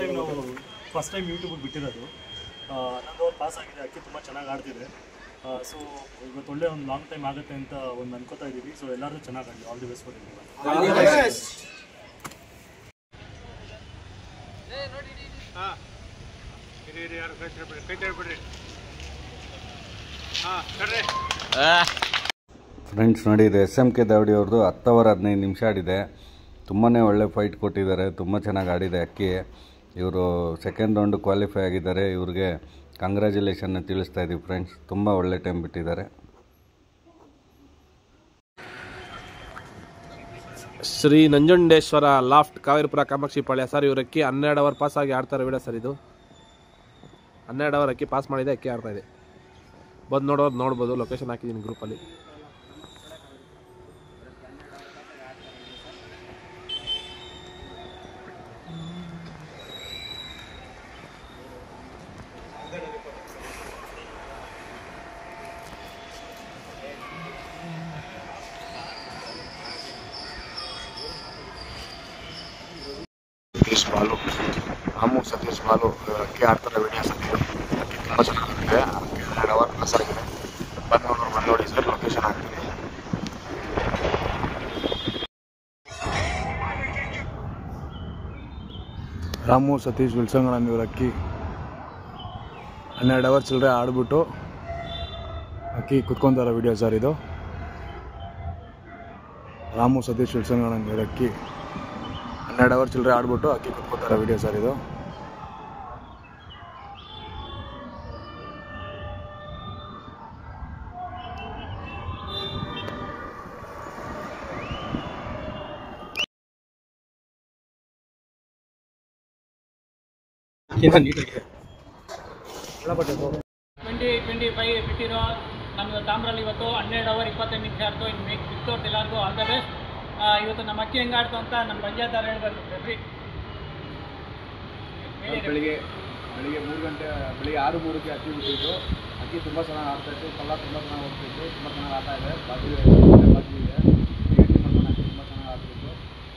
Speaker 4: ಟೈಮ್ ಯೂಟ್ಯೂಬಿಗೆ ಬಿಟ್ಟಿರೋದು. 11 ಅವರ್ ಪಾಸ್ ಆಗಿದೆ. ಅಕ್ಕಿ ತುಂಬ ಚೆನ್ನಾಗಿ ಆಡ್ತಿದೆ. ಸೊ ಇವತ್ತು ಒಳ್ಳೆ ಒಂದು ಲಾಂಗ್ ಟೈಮ್ ಆಗುತ್ತೆ ಅಂತ ಒಂದು ಅನ್ಕೋತಾ ಇದ್ದೀವಿ. ಸೊ ಎಲ್ಲರೂ ಚೆನ್ನಾಗಿ ಆಡಲಿ. All the best for everyone.
Speaker 8: Friends ನೋಡಿ, ಇದು SMK ದಾವಡಿ ಅವ್ರದ್ದು 10 ಅವರ್ 15 ನಿಮಿಷ ಆಡಿದೆ. ತುಂಬಾ ಒಳ್ಳೆ ಫೈಟ್ ಕೊಟ್ಟಿದ್ದಾರೆ. ತುಂಬ ಚೆನ್ನಾಗಿ ಆಡಿದೆ ಅಕ್ಕಿ. ಇವರು ಸೆಕೆಂಡ್ ರೌಂಡ್ ಕ್ವಾಲಿಫೈ ಆಗಿದ್ದಾರೆ. ಇವ್ರಿಗೆ ಕಂಗ್ರ್ಯಾಚುಲೇಷನ್ ತಿಳಿಸ್ತಾ ಇದ್ದೀವಿ ಫ್ರೆಂಡ್ಸ್. ತುಂಬ ಒಳ್ಳೆ ಟೈಮ್ ಬಿಟ್ಟಿದ್ದಾರೆ.
Speaker 2: Shri Nanjundeshwara loft Kaveripura Kamakshipalya sir. ಇವ್ರ ಅಕ್ಕಿ 12 ಅವರ್ ಪಾಸ್ ಆಗಿ ಆಡ್ತಾರೆ ವಿಡಿಯೋ ಸರ್. ಇದು 12 ಅವರ್ ಅಕ್ಕಿ ಪಾಸ್ ಮಾಡಿದೆ. ಅಕ್ಕಿ ಆಡ್ತಾ ಇದೆ. ಬಂದು ನೋಡ್ಬೋದು. ಲೊಕೇಶನ್ ಹಾಕಿದ್ದೀನಿ ಗ್ರೂಪಲ್ಲಿ.
Speaker 13: ಸತೀಶ್ ಬಾಲು, ರಾಮು ಸತೀಶ್ ಬಾಲು ಅಕ್ಕಿ ಆಡ್ತಾರೆ ವಿಡಿಯೋಸ್ ಅಲ್ಲಿ. ಅಕ್ಕಿ ತುಂಬ ಚೆನ್ನಾಗಿದೆ. 12 ಅವರ್ ಪಾಸ್ ಆಗಿದೆ. ಬಂದು ನೋಡಿ ಸರ್, ಲೊಕೇಶನ್ ಹಾಕ್ತೀನಿ. ರಾಮು ಸತೀಶ್ ವಿಲ್ಸನ್ ಗಾರ್ಡನ್ ಇವ್ರ ಅಕ್ಕಿ 12 ಅವರ್ ಚಿಲ್ಲರೆ ಆಡ್ಬಿಟ್ಟು ಅಕ್ಕಿ ಕುತ್ಕೊಂತಾರ ವಿಡಿಯೋ ಸರ್ ಇದು. ರಾಮು ಸತೀಶ್ ವಿಲ್ಸನ್ ಗಾರ್ಡನ್ ಇವ್ರ ಅಕ್ಕಿ 12 ಅವರ್ ಚಿಲ್ಲರೆ ಆಡ್ಬಿಟ್ಟು ಅಕ್ಕಿ ಕುತ್ಕೋತಾರ ವಿಡಿಯೋ ಸರ್ ಇದು.
Speaker 7: ಟ್ವೆಂಟಿ ಬಿಟ್ಟಿರೋ ನಮ್ಮದು ತಾಮ್ರಲ್ಲಿ ಇವತ್ತು 12 ಅವರ್ 25 ನಿಮಿಷ ಆಡ್ತು. ಇನ್ನು ಬಿತ್ತೋರ್ದು ಎಲ್ಲರಿಗೂ ಆಲ್ ದ ಬೆಸ್ಟ್. ಇವತ್ತು ನಮ್ಮ ಅಕ್ಕಿ ಹೆಂಗೆ ಆಡ್ತು ಅಂತ ನಮ್ಮ ಪಂಚಾಯತ್ ಹೇಳ್ಬೇಕು.
Speaker 16: ಬೆಳಿಗ್ಗೆ 3 ಗಂಟೆ ಬೆಳಿಗ್ಗೆ 6:03ಕ್ಕೆ ಅಕ್ಕಿ ಬಿಟ್ಟಿದ್ದು. ಅಕ್ಕಿ ತುಂಬ ಚೆನ್ನಾಗಿ ಆಡ್ತಾಯಿತ್ತು. ಕಲ್ಲ ತುಂಬ ಚೆನ್ನಾಗಿ ಹೋಗ್ತಿತ್ತು. ತುಂಬ ಚೆನ್ನಾಗಿ ಆಡ್ತಾ ಇದೆ. ಬಾಜು ಇದೆ. ಅಕ್ಕಿ ತುಂಬ ಚೆನ್ನಾಗಿ ಆಡ್ತಿತ್ತು.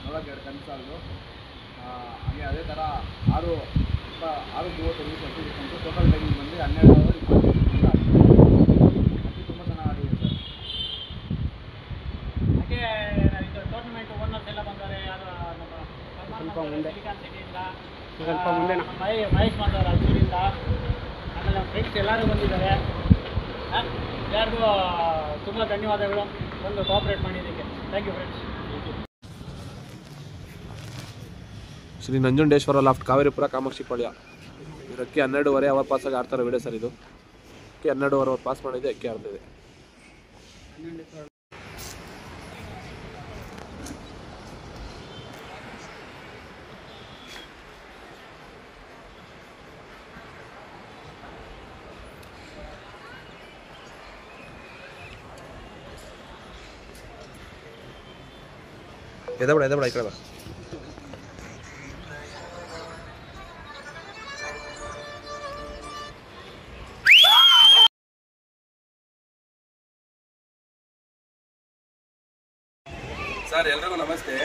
Speaker 16: ನೋಡೋಕೆ 2 ಕನಸಾಲ್ದು. ಹಾಗೆ ಅದೇ ಥರ 6:35 ನಿಮಿಷ ಅಕ್ಕಿ ಬಿಟ್ಟು ಟೋಟಲ್ ಟೈಮಿಂಗ್ ಬಂದು 12 ಅವರ್ 25 ನಿಮಿಷ ಆಗಿದೆ. ಅಕ್ಕಿ ತುಂಬ ಚೆನ್ನಾಗಿ ಆಡಿದೆ ಸರ್.
Speaker 7: ಹಾಗೆ ಇದು ಟೂರ್ನಮೆಂಟ್ ಓನರ್ಸ್ ಎಲ್ಲ ಬಂದರೆ ಯಾರು ನಮ್ಮ
Speaker 16: ಸ್ವಲ್ಪ ಮುಂದೆ
Speaker 7: ಮಹೇಶ್ ಬಂದವರು ಫ್ರೆಂಡ್ಸ್ ಎಲ್ಲರೂ ಬಂದಿದ್ದಾರೆ. ಎಲ್ಲರಿಗೂ ತುಂಬ ಧನ್ಯವಾದಗಳು ಬಂದು ಕೋಆಪ್ರೇಟ್ ಮಾಡಿದ್ದಕ್ಕೆ. Thank you friends.
Speaker 2: Shri Nanjundeshwara loft Kaveripura Kamakshi Palya. ಇವ್ರ ಅಕ್ಕಿ 12:30 ಅವರ್ ಪಾಸಾಗಿ ಆಡ್ತಾರೆ ವಿಡಿಯೋ ಸರ್ ಇದು. ಅಕ್ಕಿ 12:30 ಅವರ್ ಪಾಸ್ ಮಾಡಿದೆ, ಅಕ್ಕಿ ಆಡ್ತಿದೆ. ಎದಬೇಡ ಈ ಕಡೆ ಬಾ. ಸರ್ ಎಲ್ರಿಗೂ ನಮಸ್ತೆ.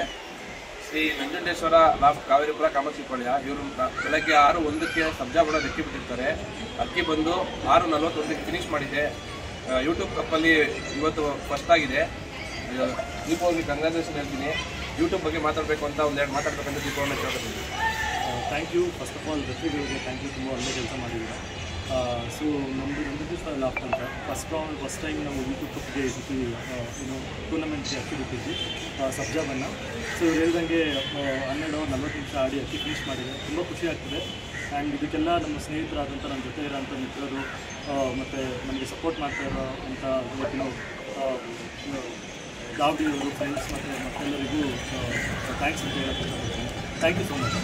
Speaker 2: ಶ್ರೀ ನಂಜುಂಡೇಶ್ವರ ಲಾಫ್ಟ್ ಕಾವೇರಿಪುರ ಕಾಮಾಕ್ಷಿ ಪಾಳ್ಯ. ಇವರು ಬೆಳಗ್ಗೆ 6:01ಕ್ಕೆ ಸಬ್ಜಾ ಬಣ್ಣದ ಅಕ್ಕಿ ಬಿಟ್ಟಿರ್ತಾರೆ. ಅಕ್ಕಿ ಬಂದು 6:41ಕ್ಕೆ ಫಿನಿಶ್ ಮಾಡಿದೆ. ಯೂಟ್ಯೂಬ್ ಕಪ್ಪಲ್ಲಿ ಇವತ್ತು ಫಸ್ಟ್ ಆಗಿದೆ. ದೀಪಾವಳಿ ಕಂಗ್ರಾಚುಲೇಷನ್ ಹೇಳ್ತೀನಿ. ಯೂಟ್ಯೂಬ್ ಬಗ್ಗೆ ಮಾತಾಡಬೇಕು ಅಂತ ಒಂದೆರಡು ಮಾತಾಡ್ಬೇಕಂತ ದೀಪಾವಳಿ ಕೇಳ್ತೀನಿ.
Speaker 4: Thank you. First of all ರೆಫ್ರಿಗಳಿಗೆ ಥ್ಯಾಂಕ್ ಯು. ತುಂಬ ಒಳ್ಳೆ ಕೆಲಸ ಮಾಡಿದ್ದೀರಾ. ಸೊ ನಮ್ಮದು ನಂಜುಂಡೇಶ್ವರ ಲಾಫ್ಟ್ ಅಂತ ಫಸ್ಟ್ ಟೈಮ್ ನಾವು ಯೂಟ್ಯೂಬ್ ಕಪ್ಗೆ ಟೂರ್ನಮೆಂಟ್ಗೆ ಅಕ್ಕಿ ಬಿಟ್ಟಿದ್ವಿ ಸಬ್ಜಾ ಬಣ್ಣ. ಸೊ ಇವ್ರು ಹೇಳ್ದಂಗೆ 12:40 ಆಡಿ ಅಕ್ಕಿ ಫಿನಿಶ್ ಮಾಡಿದೆ. ತುಂಬ ಖುಷಿ ಆಗ್ತದೆ. ಆ್ಯಂಡ್ ಇದಕ್ಕೆಲ್ಲ ನಮ್ಮ ಸ್ನೇಹಿತರಾದಂಥ ನಮ್ಮ ಜೊತೆ ಇರೋಂಥ ಮಿತ್ರರು ಮತ್ತು ನಮಗೆ ಸಪೋರ್ಟ್ ಮಾಡ್ತಾ ಇರೋ ಅಂಥ ದಾವಡಿಯವರು ಫ್ರೆಂಡ್ಸ್ ಮತ್ತು ಮತ್ತೆಲ್ಲರಿಗೂ ಥ್ಯಾಂಕ್ಸ್ ಅಂತ ಹೇಳಕ್ಕೆ ಇಷ್ಟಪಡ್ತೀನಿ. Thank you so much.